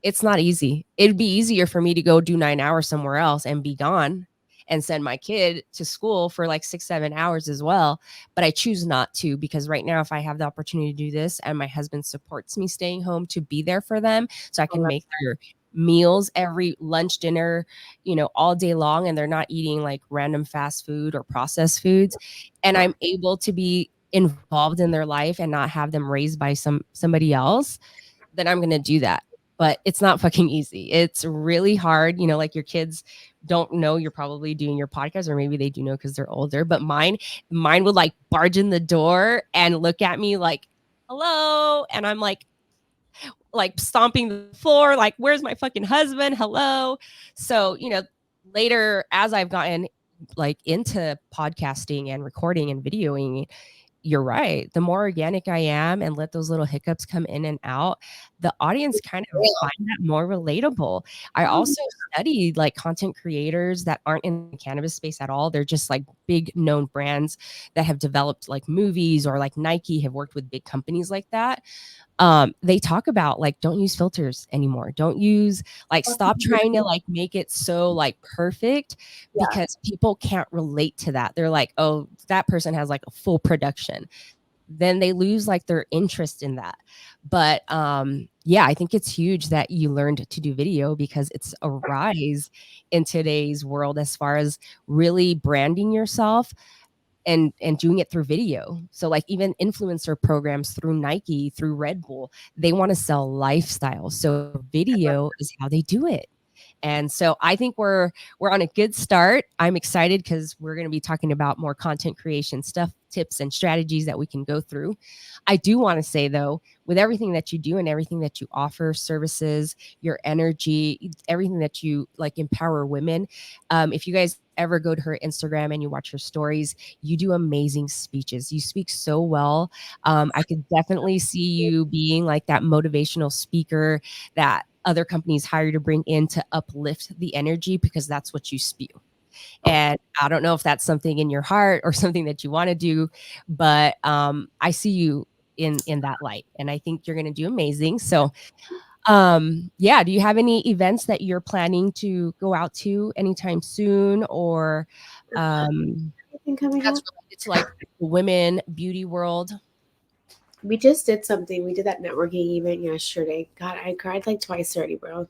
it's not easy. It'd be easier for me to go do 9 hours somewhere else and be gone and send my kid to school for like 6-7 hours as well. But I choose not to, because right now, if I have the opportunity to do this and my husband supports me staying home to be there for them, so I can make their meals every lunch, dinner, all day long, and they're not eating like random fast food or processed foods, and I'm able to be involved in their life and not have them raised by somebody else, then I'm going to do that. But it's not fucking easy. It's really hard. Like, your kids don't know you're probably doing your podcast, or maybe they do know because they're older. But mine would like barge in the door and look at me like, hello. And I'm like stomping the floor, like, where's my fucking husband? Hello. So, later, as I've gotten like into podcasting and recording and videoing, you're right. The more organic I am and let those little hiccups come in and out, the audience kind of Real. find that more relatable. I Mhm. also studied like content creators that aren't in the cannabis space at all. They're just like big known brands that have developed like movies, or like Nike have worked with big companies like that. They talk about like, don't use filters anymore, don't use, like, stop trying to like make it so like perfect, Yeah. because people can't relate to that. They're like, oh, that person has like a full production, then they lose like their interest in that. But yeah, I think it's huge that you learned to do video, because it's a rise in today's world as far as really branding yourself and doing it through video. So like even influencer programs through Nike, through Red Bull, they want to sell lifestyle. So video is how they do it. And so I think we're on a good start. I'm excited because we're going to be talking about more content creation stuff, tips and strategies that we can go through. I do want to say though, with everything that you do and everything that you offer, services, your energy, everything that you like empower women. If you guys ever go to her Instagram and you watch her stories, you do amazing speeches. You speak so well. I could definitely see you being like that motivational speaker that other companies hire to bring in to uplift the energy, because that's what you spew. And I don't know if that's something in your heart or something that you want to do, but I see you in that light, and I think you're going to do amazing. So yeah, do you have any events that you're planning to go out to anytime soon, or Anything coming that's up? related to like the women beauty world? We just did something. We did that networking event yesterday. God, I cried like twice already, bro.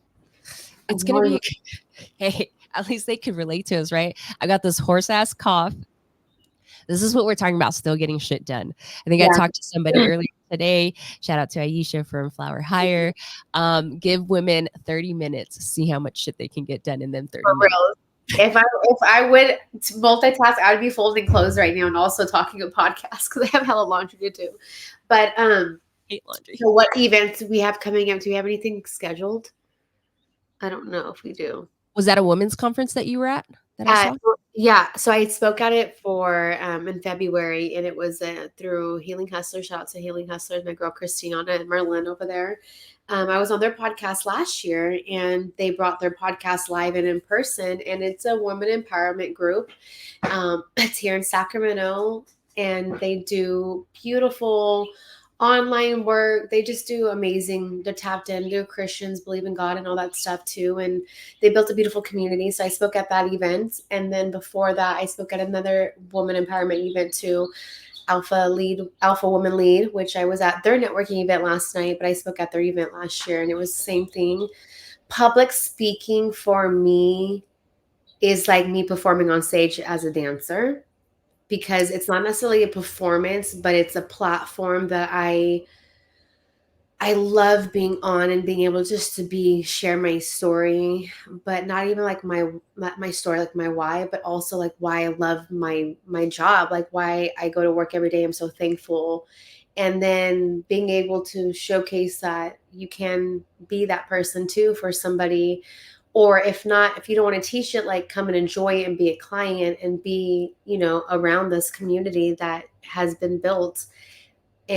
It's I'm going to hard. be hey, at least they could relate to us, right? I got this horse ass cough. This is what we're talking about, still getting shit done. I think I Yeah, talked to somebody earlier today. Shout out to Aisha from Flower Hire. Give women 30 minutes, see how much shit they can get done in them 30 for minutes. real. If I would multitask, I would be folding clothes right now and also talking a podcast because I have hella laundry to do. But Hate laundry. so what events do we have coming up? Do we have anything scheduled? I don't know if we do. Was that a women's conference that you were at that I Uh, saw? yeah, so I spoke at it for in February, and it was through Healing Hustlers. Shout out to Healing Hustlers, my girl Christiana and Merlin over there. I was on their podcast last year, and they brought their podcast live and in person, and it's a woman empowerment group. It's here in Sacramento, and they do beautiful online work. They just do amazing. They're tapped in. They're Christians, believe in God, and all that stuff too. And they built a beautiful community. So I spoke at that event, and then before that, I spoke at another woman empowerment event too. Alpha Woman Lead, which I was at their networking event last night, but I spoke at their event last year, and it was the same thing. Public speaking for me is like me performing on stage as a dancer, because it's not necessarily a performance, but it's a platform that I love being on and being able just to be share my story, but not even like my story, like my why, but also like why I love my job, like why I go to work every day. I'm so thankful. And then being able to showcase that you can be that person too for somebody. Or if not, if you don't want to teach it, like come and enjoy it and be a client and be, around this community that has been built. But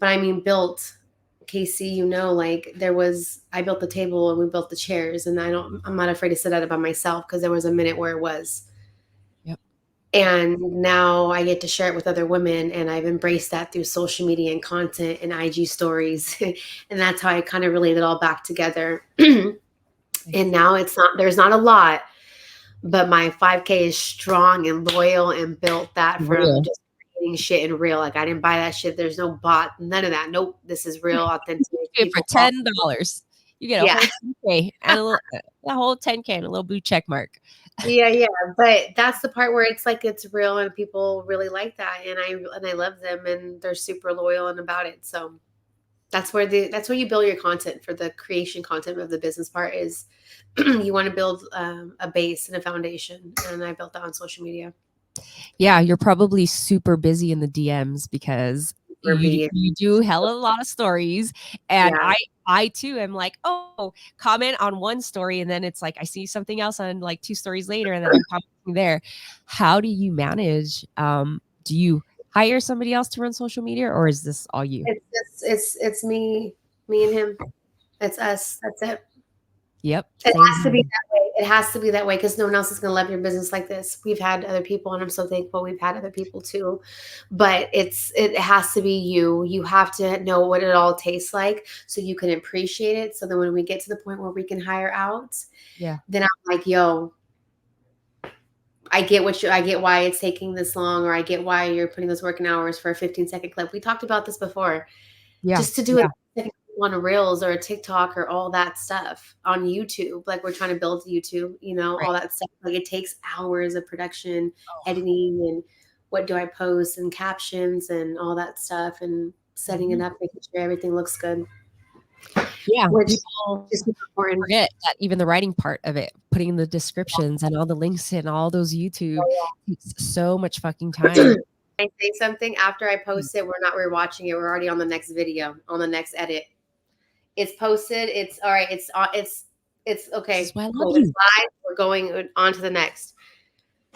I mean built, Casey, like I built the table and we built the chairs, and I'm not afraid to sit at it by myself, because there was a minute where it was. Yep. And now I get to share it with other women, and I've embraced that through social media and content and IG stories. And that's how I kind of relate it all back together. And now there's not a lot, but my 5K is strong and loyal and built that from Real. just creating shit and real. Like I didn't buy that shit. There's no bot, none of that. Nope. This is real, authentic Good for people. $10. You get a Yeah. whole 10K and a whole 10K and a little blue check mark. Yeah, yeah. But that's the part where it's like it's real and people really like that. And I love them, and they're super loyal and about it. So that's where you build your content for the creation content of the business part is you want to build a base and a foundation. And I built that on social media. Yeah, you're probably super busy in the DMs because For you being, you do hella a lot of stories, and yeah. I too am like, oh, comment on one story, and then it's like I see something else on like two stories later, and then I'm commenting there. How do you manage? Do you hire somebody else to run social media, or is this all you? It's me and him. It's us. That's it. Yep, It same has to be here. that way. It has to be that way because no one else is going to love your business like this. We've had other people, and I'm so thankful we've had other people too. But it has to be you. You have to know what it all tastes like so you can appreciate it. So then when we get to the point where we can hire out, Yeah, then I'm like, yo, I get why it's taking this long, or I get why you're putting those working hours for a 15-second clip. We talked about this before. yeah, Just to do it on a Reels or a TikTok or all that stuff on YouTube. Like we're trying to build YouTube, right. all that stuff. Like it takes hours of production, Oh, editing, and what do I post and captions and all that stuff and setting it mhm. up, making sure everything looks good, Yeah, which people is super important. forget that even the writing part of it, putting the descriptions and all the links and all those YouTube takes so much fucking time. I say something after I post it, we're not rewatching it. We're already on the next video, on the next edit. It's posted. It's all right. It's This is okay. why I love Cool. It's you. live. We're going on to the next.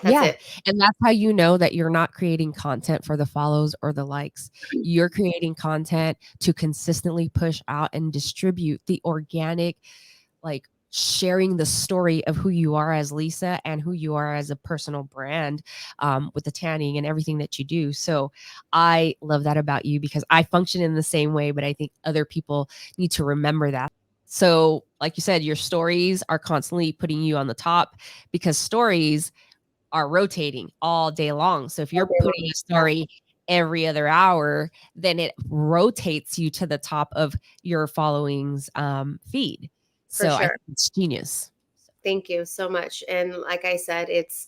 That's Yeah, it. and that's how you know that you're not creating content for the follows or the likes. You're creating content to consistently push out and distribute the organic, like, sharing the story of who you are as Lisa and who you are as a personal brand, with the tanning and everything that you do. So I love that about you because I function in the same way, but I think other people need to remember that. So, like you said, your stories are constantly putting you on the top because stories are rotating all day long. So if All you're day putting long. a story every other hour, then it rotates you to the top of your following's feed. For So I sure. think it's genius. Thank you so much. And like I said, it's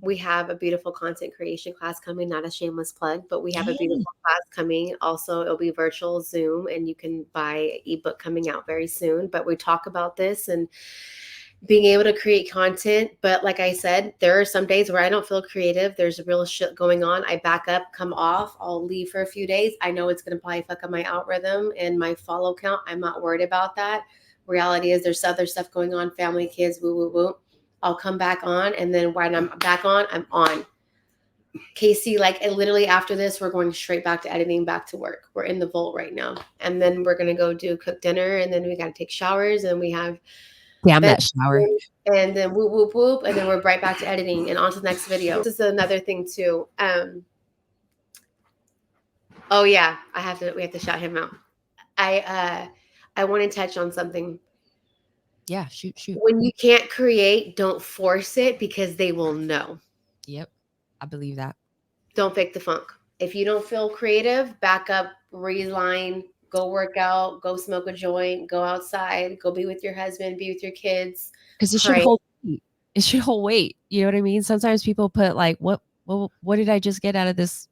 we have a beautiful content creation class coming, not a shameless plug, but we have a Yay. beautiful class coming. Also, it'll be virtual Zoom and you can buy an ebook coming out very soon. But we talk about this and being able to create content. But like I said, there are some days where I don't feel creative. There's real shit going on. I back up, come off, I'll leave for a few days. I know it's going to probably fuck up my algorithm and my follow count. I'm not worried about that. Reality is there's other stuff going on, family, kids, woo, woo, woo. I'll come back on. And then when I'm back on, I'm on. Casey, like literally after this, we're going straight back to editing, back to work. We're in the vault right now. And then we're going to go do cook dinner. And then we got to take showers. And we have Damn bed that shower. and then whoop whoop whoop, and then we're right back to editing and on to the next video. This is another thing too. Oh yeah, we have to shout him out. I want to touch on something. Yeah, shoot, shoot. When you can't create, don't force it because they will know. Yep. I believe that. Don't fake the funk. If you don't feel creative, back up, reline, go work out, go smoke a joint, go outside, go be with your husband, be with your kids, Because it should pray. hold weight. It should hold weight. You know what I mean? Sometimes people put like, what did I just get out of this?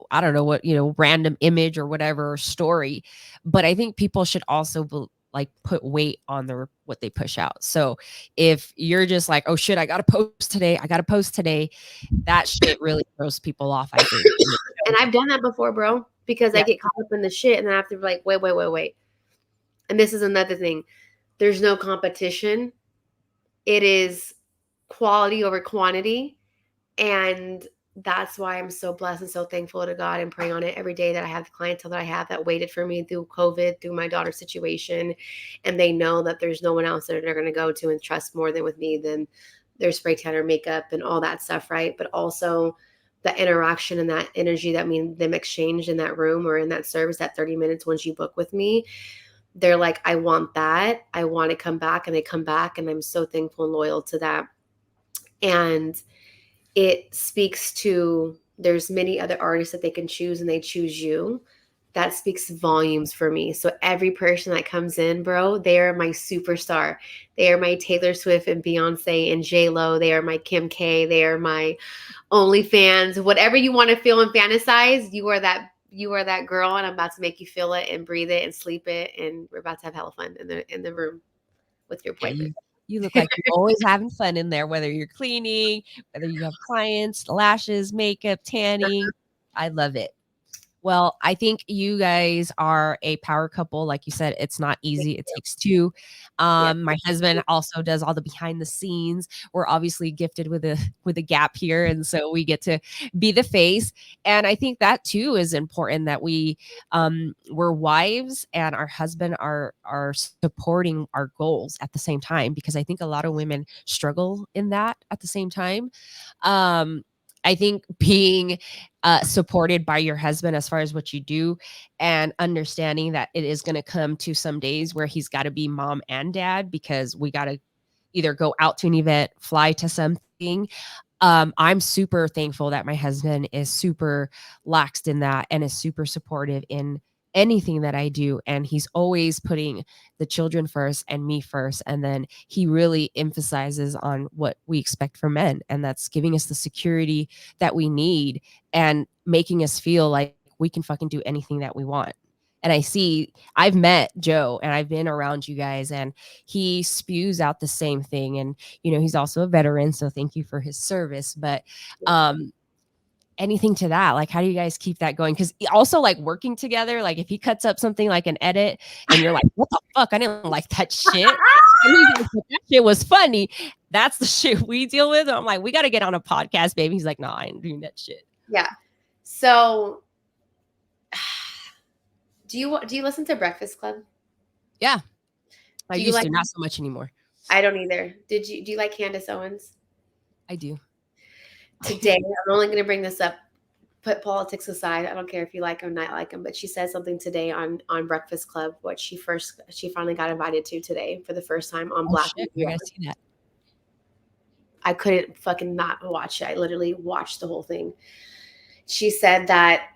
I don't know what, random image or whatever story. But I think people should also like put weight on their what they push out. So if you're just like, oh shit, I gotta post today, that shit really throws people off, I think. And I've done that before, bro, because I Yeah. get caught up in the shit and then I have to be like, wait, wait, wait, wait. And this is another thing. There's no competition. It is quality over quantity. And that's why I'm so blessed and so thankful to God and pray on it every day that I have the clientele that I have that waited for me through COVID, through my daughter's situation. And they know that there's no one else that they're going to go to and trust more than with me than their spray tanner makeup and all that stuff, right? But also the interaction and that energy that means them exchanged in that room or in that service, that 30 minutes once you book with me, they're like, I want that. I want to come back. And they come back. And I'm so thankful and loyal to that. And it speaks to there's many other artists that they can choose and they choose you. That speaks volumes for me. So every person that comes in, bro, they are my superstar. They are my Taylor Swift and Beyonce and J Lo. They are my Kim K. They are my OnlyFans. Whatever you want to feel and fantasize, you are that. You are that girl, and I'm about to make you feel it and breathe it and sleep it, and we're about to have hella fun in the room with your Yeah, appointment. you look like you're always having fun in there, whether you're cleaning, whether you have clients, lashes, makeup, tanning. I love it. Well, I think you guys are a power couple. Like you said, it's not Thank easy. It you. takes two. Yeah. My husband also does all the behind the scenes. We're obviously gifted with a gap here, and so we get to be the face. And I think that too is important that we're wives and our husband are supporting our goals at the same time, because I think a lot of women struggle in that at the same time. Um, I think being supported by your husband as far as what you do, and understanding that it is going to come to some days where he's got to be mom and dad, because we got to either go out to an event, fly to something. I'm super thankful that my husband is super laxed in that and is super supportive in anything that I do. And he's always putting the children first and me first. And then he really emphasizes on what we expect from men. And that's giving us the security that we need and making us feel like we can fucking do anything that we want. And I've met Joe and I've been around you guys, and he spews out the same thing. And he's also a veteran, so thank you for his service. But um anything to that, like, how do you guys keep that going? Because also, like, working together, like if he cuts up something like an edit and you're like, what the fuck, I didn't like that shit, and he's like, "But that shit was funny," that's the shit we deal with. I'm like, we got to get on a podcast, baby. He's like, no, I ain't doing that shit. Yeah. So, do you listen to Breakfast Club? Yeah, I Do you used like? to, not so much anymore. I don't either. Do you like Candace Owens? I do. Today, I'm only going to bring this up. Put politics aside. I don't care if you like him or not like him, but she said something today on Breakfast Club, what she finally got invited to today for the first time on Oh Black shit, I Media. gotta see that. I couldn't fucking not watch it. I literally watched the whole thing. She said that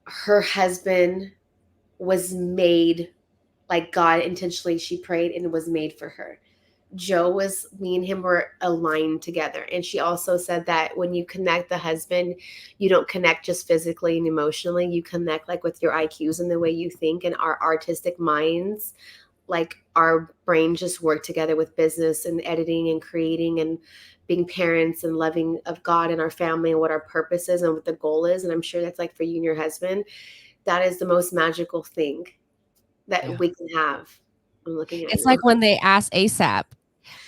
her husband was made like God intentionally. She prayed and it was made for her. Me and him were aligned together. And she also said that when you connect the husband, you don't connect just physically and emotionally. You connect like with your IQs and the way you think and our artistic minds. Like our brain just work together with business and editing and creating and being parents and loving of God and our family and what our purpose is and what the goal is. And I'm sure that's like for you and your husband. That is the most magical thing that Yeah, we can have. I'm looking at it's you. like when they asked ASAP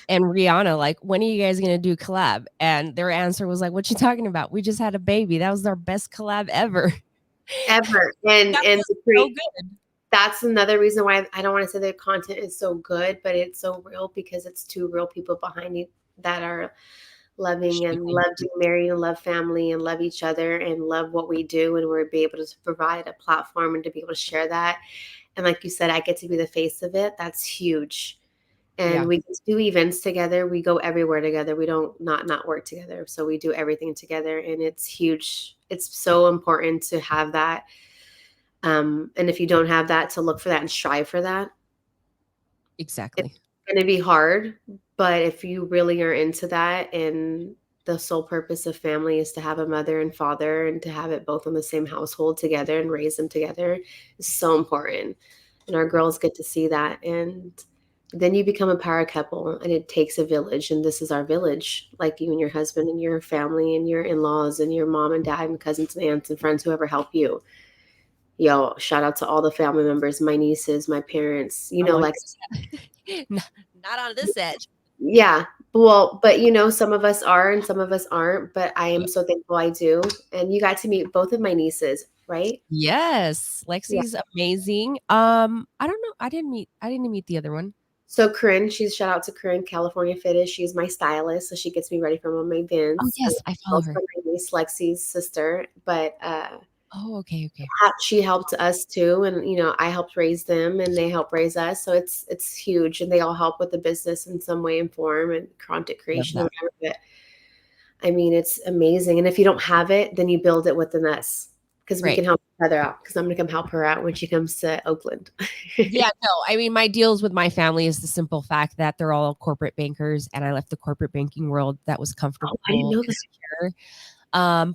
and Rihanna, like, when are you guys gonna do collab? And their answer was like, what you talking about? We just had a baby. That was our best collab ever. Ever. And That and was the so create good. that's another reason why I don't want to say the content is so good, but it's so real because it's two real people behind you that are loving and Shaping. love being married and love family and love each other and love what we do and we're be able to provide a platform and to be able to share that. And like you said, I get to be the face of it. That's huge. And Yeah, we just do events together. We go everywhere together. We don't not work together. So we do everything together and it's huge. It's so important to have that. And if you don't have that, to look for that and strive for that. It's exactly. going to be hard, but if you really are into that and the sole purpose of family is to have a mother and father and to have it both in the same household together and raise them together is so important. And our girls get to see that. And then you become a power couple and it takes a village. And this is our village, like you and your husband and your family and your in-laws and your mom and dad and cousins and aunts and friends, whoever help you. Yo, shout out to all the family members, my nieces, my parents, I'm like, Lex. not on this edge. Yeah. Well, but some of us are and some of us aren't, but I am so thankful I do. And you got to meet both of my nieces, right? Yes, Yeah. Lexi's amazing. I don't know. I didn't meet the other one. So Corinne, she's shout out to Corinne, California Fitted. She's my stylist, so she gets me ready for all my Oh events. And yes, I follow also her. my niece Lexi's sister, but Oh, okay, okay. she helped us too, and I helped raise them, and they helped raise us. So it's huge, and they all help with the business in some way and form, and content Love creation and that. whatever. But I mean, it's amazing. And if you don't have it, then you build it within us because we Right. can help each other out. Because I'm gonna come help her out when she comes to Oakland. Yeah, no, I mean, my deals with my family is the simple fact that they're all corporate bankers, and I left the corporate banking world that was Oh, I didn't comfortable know and that.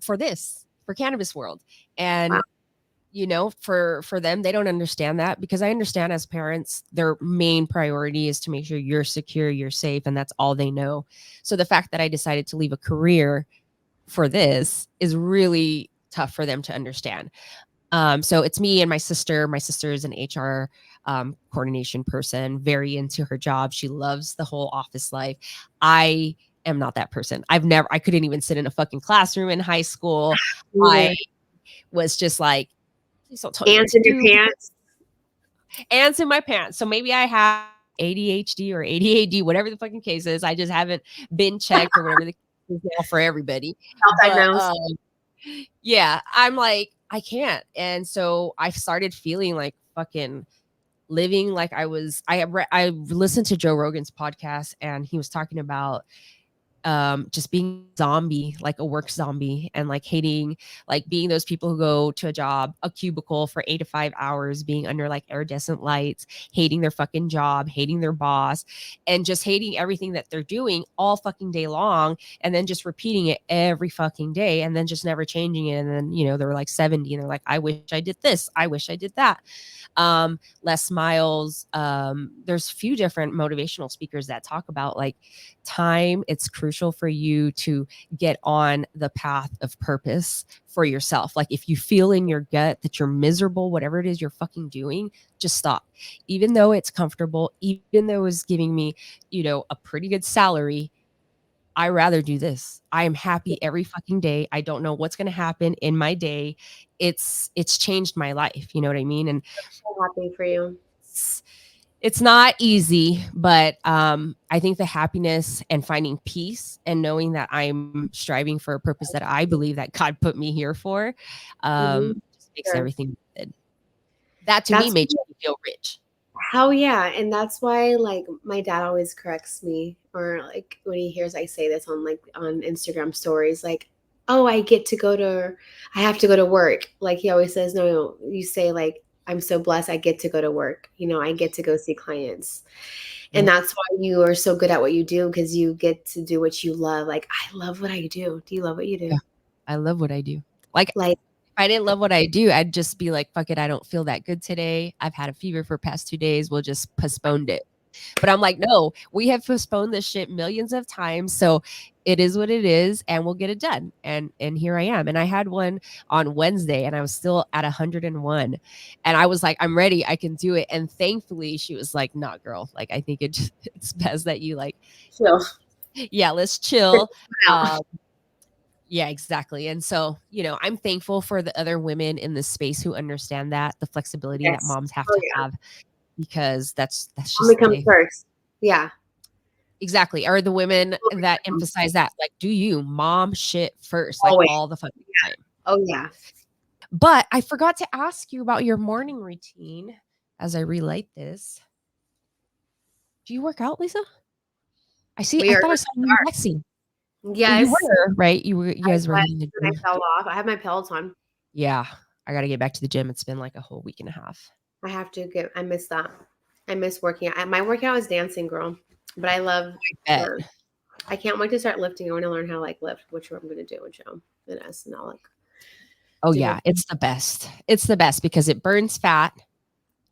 secure, for cannabis world. Wow. And for them, they don't understand that, because I understand as parents, their main priority is to make sure you're secure, you're safe, and that's all they know. So the fact that I decided to leave a career for this is really tough for them to understand. So it's me and my sister. My sister is an HR coordination person, very into her job. She loves the whole office life. I am not that person. I couldn't even sit in a fucking classroom in high school. I Neither. was just like, please don't tell me what Ants to in your do. pants. Ants in my pants. So maybe I have ADHD or ADAD, whatever the fucking case is. I just haven't been checked or whatever the case is now for everybody. But Self-diagnosed. yeah, I'm like, I can't. And so I started feeling like fucking living like I listened to Joe Rogan's podcast and he was talking about just being a zombie, like a work zombie, and like hating, like being those people who go to a job, a cubicle for 8 to 5 hours, being under like iridescent lights, hating their fucking job, hating their boss, and just hating everything that they're doing all fucking day long, and then just repeating it every fucking day, and then just never changing it. And then, they're like 70 and they're like, I wish I did this, I wish I did that. Les Miles. There's a few different motivational speakers that talk about like time. It's crucial for you to get on the path of purpose for yourself. Like if you feel in your gut that you're miserable, whatever it is you're fucking doing, just stop. Even though it's comfortable, even though it's giving me, a pretty good salary, I rather do this. I am happy every fucking day. I don't know what's going to happen in my day. It's changed my life, you know what I mean? And So happy for you. it's, it's not easy, but I think the happiness and finding peace and knowing that I'm striving for a purpose that I believe that God put me here for, Hmm. just makes Sure. everything good. That to me That's made me feel rich. how, yeah. And that's why, like, my dad always corrects me, or like when he hears I say this on like on Instagram stories, like, oh, I have to go to work. Like, he always says, no, no, you say, like, I'm so blessed I get to go to work. I get to go see clients. And Yeah, that's why you are so good at what you do, because you get to do what you love. Like, I love what I do. Do you love what you yeah. do? I love what I do. Like Like, if I didn't love what I do, I'd just be like, fuck it, I don't feel that good today. I've had a fever for past 2 days. We'll just postpone it. But I'm like, no, we have postponed this shit millions of times. So it is what it is, and we'll get it done. And here I am. And I had one on Wednesday and I was still at 101. And I was like, I'm ready. I can do it. And thankfully she was like, nah, girl. Like, I think it's best that you like, chill. yeah, let's Sit chill. out. Yeah, exactly. And so, I'm thankful for the other women in this space who understand that, the flexibility that Yes. moms have Oh to yeah. have, because that's Mommy just the comes way. first. Yeah. Exactly. Are the women Mommy that comes emphasize that, like, do you mom shit first, like always. all the fucking time. Oh yeah. But I forgot to ask you about your morning routine as I relight this. Do you work out, Lisa? We I are thought I saw you waxing. Oh, you yes. were, right? You I guys were was, hitting the and I gym. fell off. I have my Peloton. Yeah. I gotta get back to the gym. It's been like a whole week and a half. I miss that. I miss working out. My workout is dancing, girl. But I love Bet. the I can't wait to start lifting. I want to learn how to like lift, which I'm gonna do, which it is, and I'll like Oh do my yeah, it's the best. It's the best because it burns fat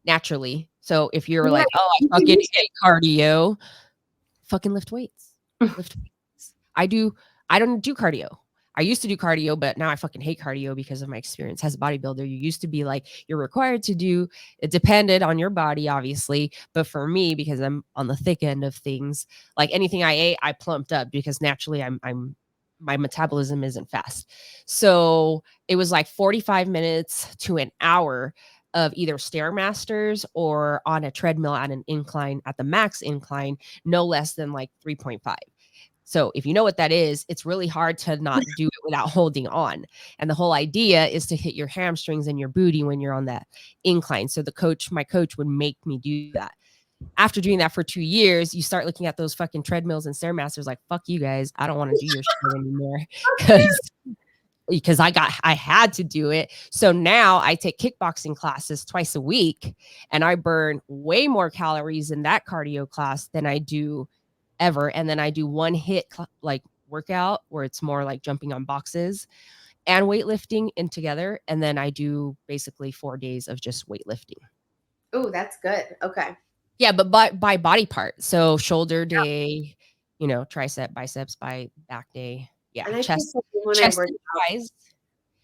naturally. So if you're yeah, like, "Oh, you I can fucking use hate cardio," fucking lift weights. it. Lift weights. I don't do cardio. I used to do cardio, but now I fucking hate cardio because of my experience as a bodybuilder. You used to be like, you're required to do it, depended on your body, obviously. But for me, because I'm on the thick end of things, like anything I ate, I plumped up because naturally I'm my metabolism isn't fast. So it was like 45 minutes to an hour of either stairmasters or on a treadmill at an incline, at the max incline, no less than like 3.5. So if you know what that is, it's really hard to not do it without holding on. And the whole idea is to hit your hamstrings and your booty when you're on that incline. So my coach would make me do that. After doing that for 2 years, you start looking at those fucking treadmills and stairmasters like, fuck you guys. I don't want to do your shit anymore. Because I had to do it. So now I take kickboxing classes twice a week and I burn way more calories in that cardio class than I do ever. And then I do one hit like workout where it's more like jumping on boxes and weightlifting in together. And then I do basically 4 days of just weightlifting. Oh, that's good. Okay. Yeah, but by body part. So shoulder day, tricep, biceps, by back day. Yeah, And I feel chest, so good when I chest work and out. thighs.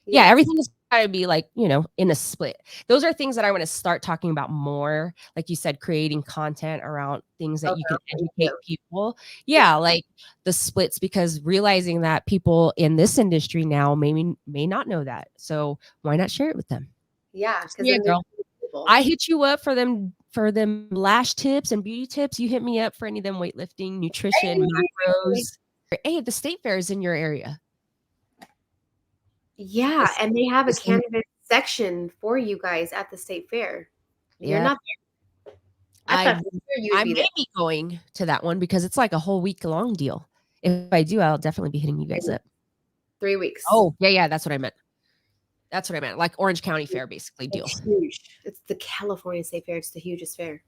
Yeah, Yes. everything is gotta be like, in a split. Those are things that I want to start talking about more. Like you said, creating content around things that you can Okay, me educate too. people. Yeah, Yeah, like the splits, because realizing that people in this industry now may not know that. So why not share it with them? yeah, So because yeah, then there's girl. people. I hit you up for them lash tips and beauty tips. You hit me up for any of them weightlifting, nutrition, Hey. macros. Hey, the state fair is in your area. The Yeah, state and they have a is in cannabis section for you guys at the state fair. You're Yeah. not there. I I thought for sure you would I be may there. be going to that one because it's like a whole week long deal. If I do, I'll definitely be hitting you guys up. 3 weeks. Oh, yeah, yeah, that's what I meant. That's what I meant. Like Orange County Fair basically deal. It's huge. It's the California State Fair. It's the hugest fair.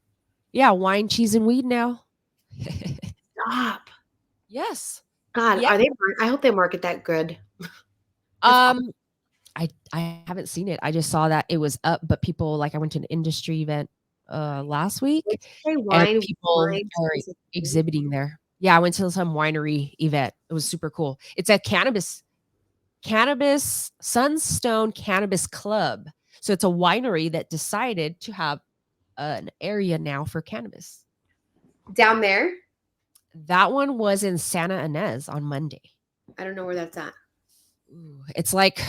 Yeah, wine, cheese, and weed now. Stop. Yes. God, Yeah. are they? I hope they market that good. That's awesome. Um, I haven't seen it. I just saw that it was up, but people like I went to an industry event last week Let's say and wine, people are specifically. exhibiting there. Yeah, I went to some winery event. It was super cool. It's a cannabis Sunstone Cannabis Club. So it's a winery that decided to have an area now for cannabis. Down there. That one was in Santa Ynez on Monday. I don't know where that's at. Ooh, it's like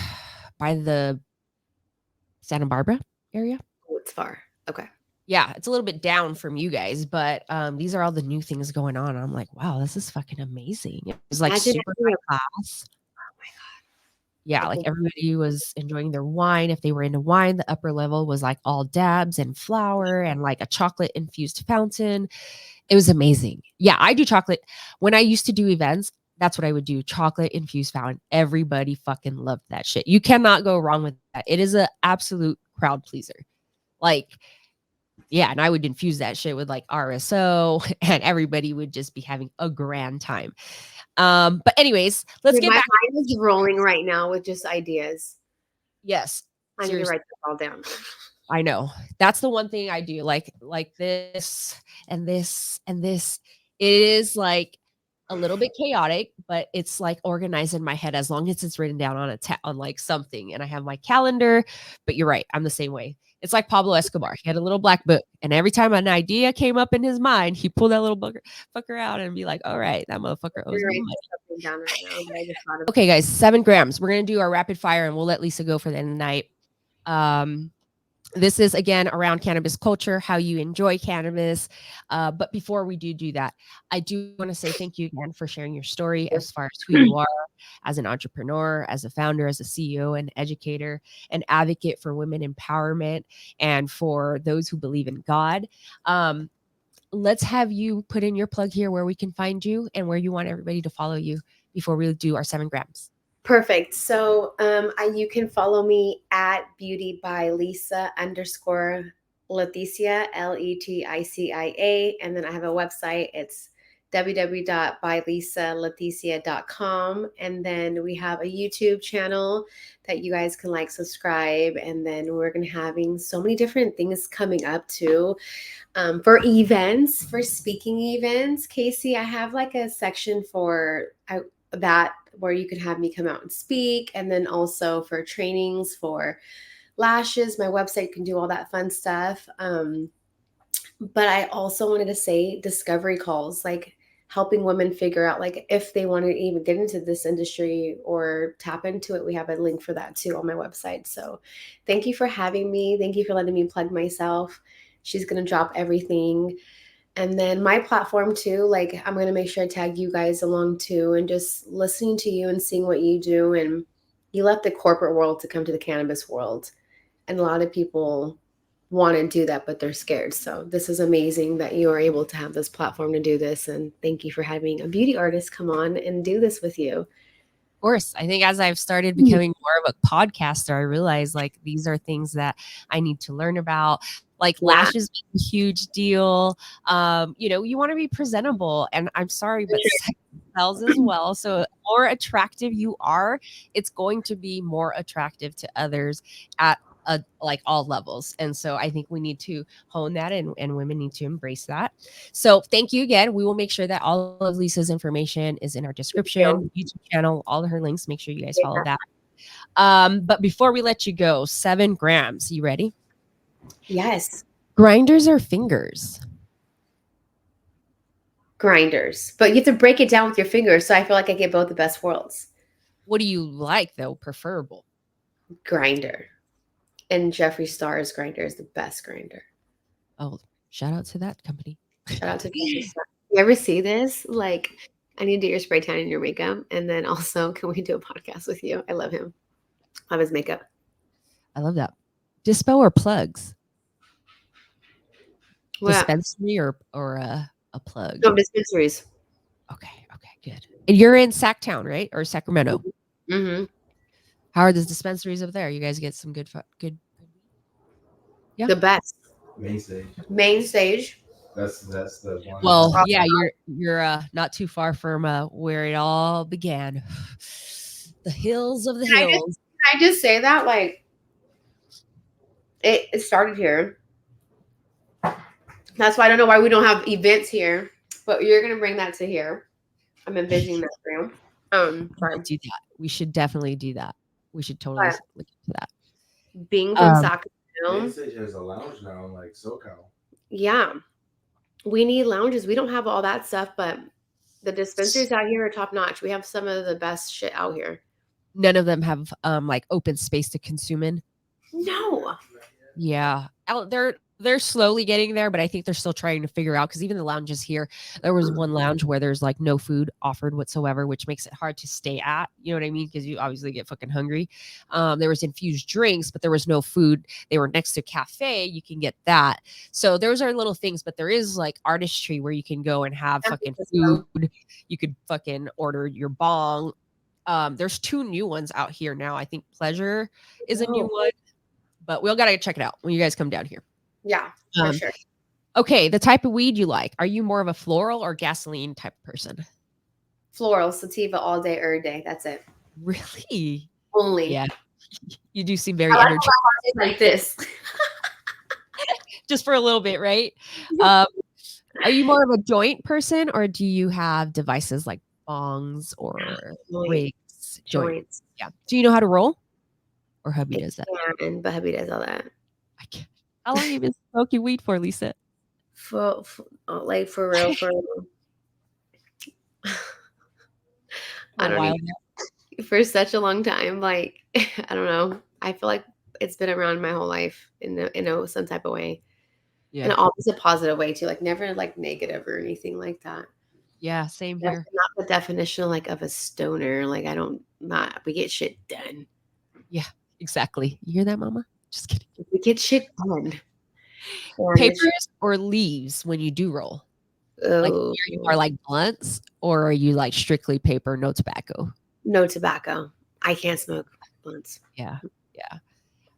by the Santa Barbara area. Oh, it's far. Okay. Yeah, it's a little bit down from you guys, but these are all the new things going on. I'm like, wow, this is fucking amazing. It was like Imagine super having high class. oh my Yeah, God. like everybody was enjoying their wine. If they were into wine, the upper level was like all dabs and flour and like a chocolate infused fountain. It was amazing. Yeah, I do chocolate. When I used to do events, that's what I would do. Chocolate infused fountain. Everybody fucking loved that shit. You cannot go wrong with that. It is an absolute crowd pleaser. Like, yeah, and I would infuse that shit with like RSO and everybody would just be having a grand time. But anyways, let's Dude, get my back. mind is rolling right now with just ideas. Yes, I need to seriously. write this all down. I know. That's the one thing I do, like this and this and this. It is like a little bit chaotic, but it's like organized in my head as long as it's written down on on like something and I have my calendar. But you're right, I'm the same way. It's like Pablo Escobar. He had a little black book, and every time an idea came up in his mind, he pulled that little fucker out and be like, "All right, that motherfucker I'm owes gonna me write money." something down right now that I just thought of. Okay, guys, 7 grams. We're gonna do our rapid fire, and we'll let Lisa go for the end of the night. Um, this is again around cannabis culture, how you enjoy cannabis. But before we do that, I do want to say thank you again for sharing your story as far as who you are as an entrepreneur, as a founder, as a CEO, an educator, an advocate for women empowerment, and for those who believe in God. Let's have you put in your plug here where we can find you and where you want everybody to follow you before we do our 7 grams. Perfect. So you can follow me at beauty by Lisa _ Leticia, Leticia. And then I have a website. It's www.bylisaleticia.com. And then we have a YouTube channel that you guys can like, subscribe. And then we're going to having so many different things coming up too. For events, for speaking events, Casey, I have like a section for that where you could have me come out and speak, and then also for trainings for lashes. My website can do all that fun stuff. But I also wanted to say discovery calls, like helping women figure out like if they want to even get into this industry or tap into it. We have a link for that too on my website. So thank you for having me. Thank you for letting me plug myself. She's going to drop everything. And then my platform too, like I'm going to make sure I tag you guys along too, and just listening to you and seeing what you do. And you left the corporate world to come to the cannabis world. And a lot of people want to do that, but they're scared. So this is amazing that you are able to have this platform to do this. And thank you for having a beauty artist come on and do this with you. Of course, I think as I've started becoming more of a podcaster, I realize like these are things that I need to learn about. Like Yeah. lashes being a huge deal. You want to be presentable, and I'm sorry, but sex sells as well. So the more attractive you are, it's going to be more attractive to others at like all levels. And so I think we need to hone that, and women need to embrace that. So thank you again. We will make sure that all of Lisa's information is in our description, YouTube channel, all of her links. Make sure you guys follow that. But before we let you go, 7 grams. You ready? Yes. Grinders or fingers? Grinders. But you have to break it down with your fingers. So I feel like I get both the best worlds. What do you like though? Preferable? Grinder. And Jeffree Star's grinder is the best grinder. Oh, shout out to that company. Shout out to Jeffree Star. You ever see this? Like, I need to do your spray tan and your makeup. And then also, can we do a podcast with you? I love him. Love his makeup. I love that. Dispo or plugs? Well, Dispensary or a plug? no dispensaries. Okay, okay, good. And you're in Sacktown, right? Or Sacramento? Mm-hmm. How are the dispensaries up there? You guys get some good. Yeah. The best. Main stage. Main stage. That's the one. Well, yeah, you're not too far from where it all began. The hills of the hills. Can I just say that? Like, it started here. That's why I don't know why we don't have events here. But you're gonna bring that to here. I'm envisioning that for you. We do that. We should definitely do that. We should totally But look into that. being from Main Sacramento, stage has a lounge now, like SoCal. yeah, we need lounges. We don't have all that stuff, but the dispensaries out here are top notch. We have some of the best shit out here. None of them have like open space to consume in. No. Yeah, they're slowly getting there, but I think they're still trying to figure out because even the lounges here, there was one lounge where there's like no food offered whatsoever, which makes it hard to stay at. You know what I mean? Because you obviously get fucking hungry. There was infused drinks, but there was no food. They were next to a cafe. You can get that. So those are little things, but there is like artistry where you can go and have fucking food. You could fucking order your bong. There's 2 new ones out here now. I think Pleasure is a new one. But we'll gotta check it out when you guys come down here. Yeah, for sure. Okay, the type of weed you like. Are you more of a floral or gasoline type of person? Floral, sativa all day, every day. That's it. Really? Only. Yeah. You do seem very I like energetic. like this. Just for a little bit, right? Are you more of a joint person or do you have devices like bongs or rigs? Joints. Yeah. Do you know how to roll? Or hubby does that? And but hubby does all that. I can't. How long have you been smoking weed for, Lisa? Like for real. I don't know. For such a long time. Like, I don't know. I feel like it's been around my whole life in some type of way. Yeah. And always a positive way too. Like never like negative or anything like that. Yeah, same here. That's not the definition like of a stoner. Like we get shit done. Yeah, exactly. You hear that, Mama? Just kidding. We get shit done. Papers or leaves when you do roll? Like, are you more like blunts or are you like strictly paper, no tobacco? No tobacco. I can't smoke blunts. Yeah.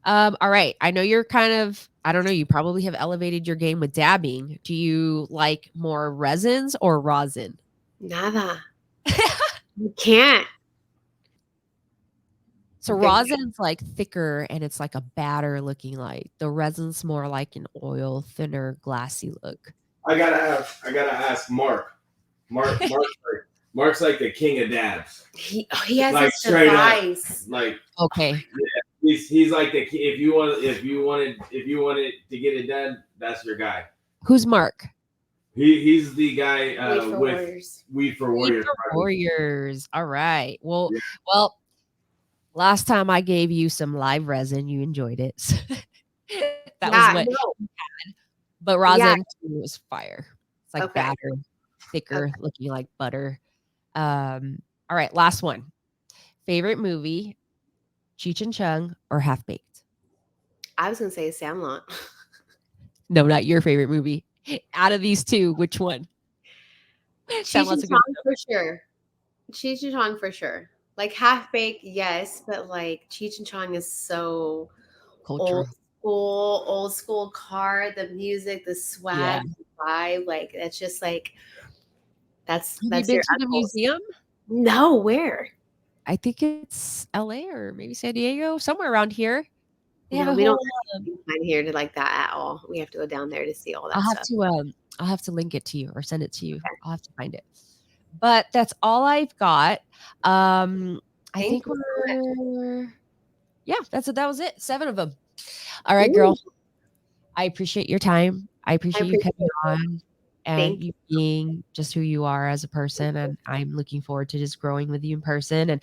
All right. I know you're kind of, I don't know, you probably have elevated your game with dabbing. Do you like more resins or rosin? Nada. You can't. So rosin's like thicker and it's like a batter looking like. The resin's more like an oil, thinner, glassy look. I gotta ask Mark. Mark's like the king of dabs. He has like this device. Like okay. Yeah, he's like the if you wanted to get it done, that's your guy. Who's Mark? He's the guy with Weed for Warriors. Warriors. All right. Well, last time I gave you some live resin, you enjoyed it. That was what you had. But rosin was fire. It's like batter, thicker, looking like butter. All right, last one. Favorite movie, Cheech and Chong or Half Baked? I was gonna say Sandlot. No, not your favorite movie. Out of these 2, which one? Cheech and Chong for sure. Cheech and Chong for sure. Like Half Baked, yes, but like Cheech and Chong is so cultural. Old school car, the music, the swag, the vibe. Like it's just like that's Have you been to the museum? No, where? I think it's LA or maybe San Diego, somewhere around here. We don't have here to like that at all. We have to go down there to see all that stuff. I'll have to link it to you or send it to you. Okay. I'll have to find it. But that's all I've got. I Thank think you so much. that was it. 7 of them. All right, girl. Ooh, I appreciate your time. I I appreciate you appreciate coming it. on and Thank you being just who you are as a person. And I'm looking forward to just growing with you in person and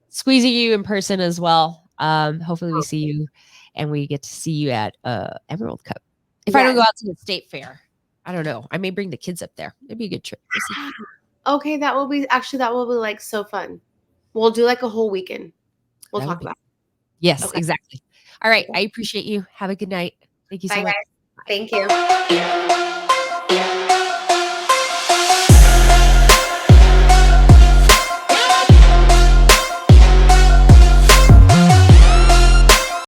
squeezing you in person as well. Hopefully we you. see you and we get to see you at Emerald Cup. If I don't go Yes. out to the state fair, I don't know. I may bring the kids up there. It'd be a good trip. We'll see. Okay, that will be like so fun. We'll do like a whole weekend. We'll That would talk be about it. yes, Okay. exactly. All right. Okay. I appreciate you. Have a good night. Thank you Bye so much. guys. Thank you.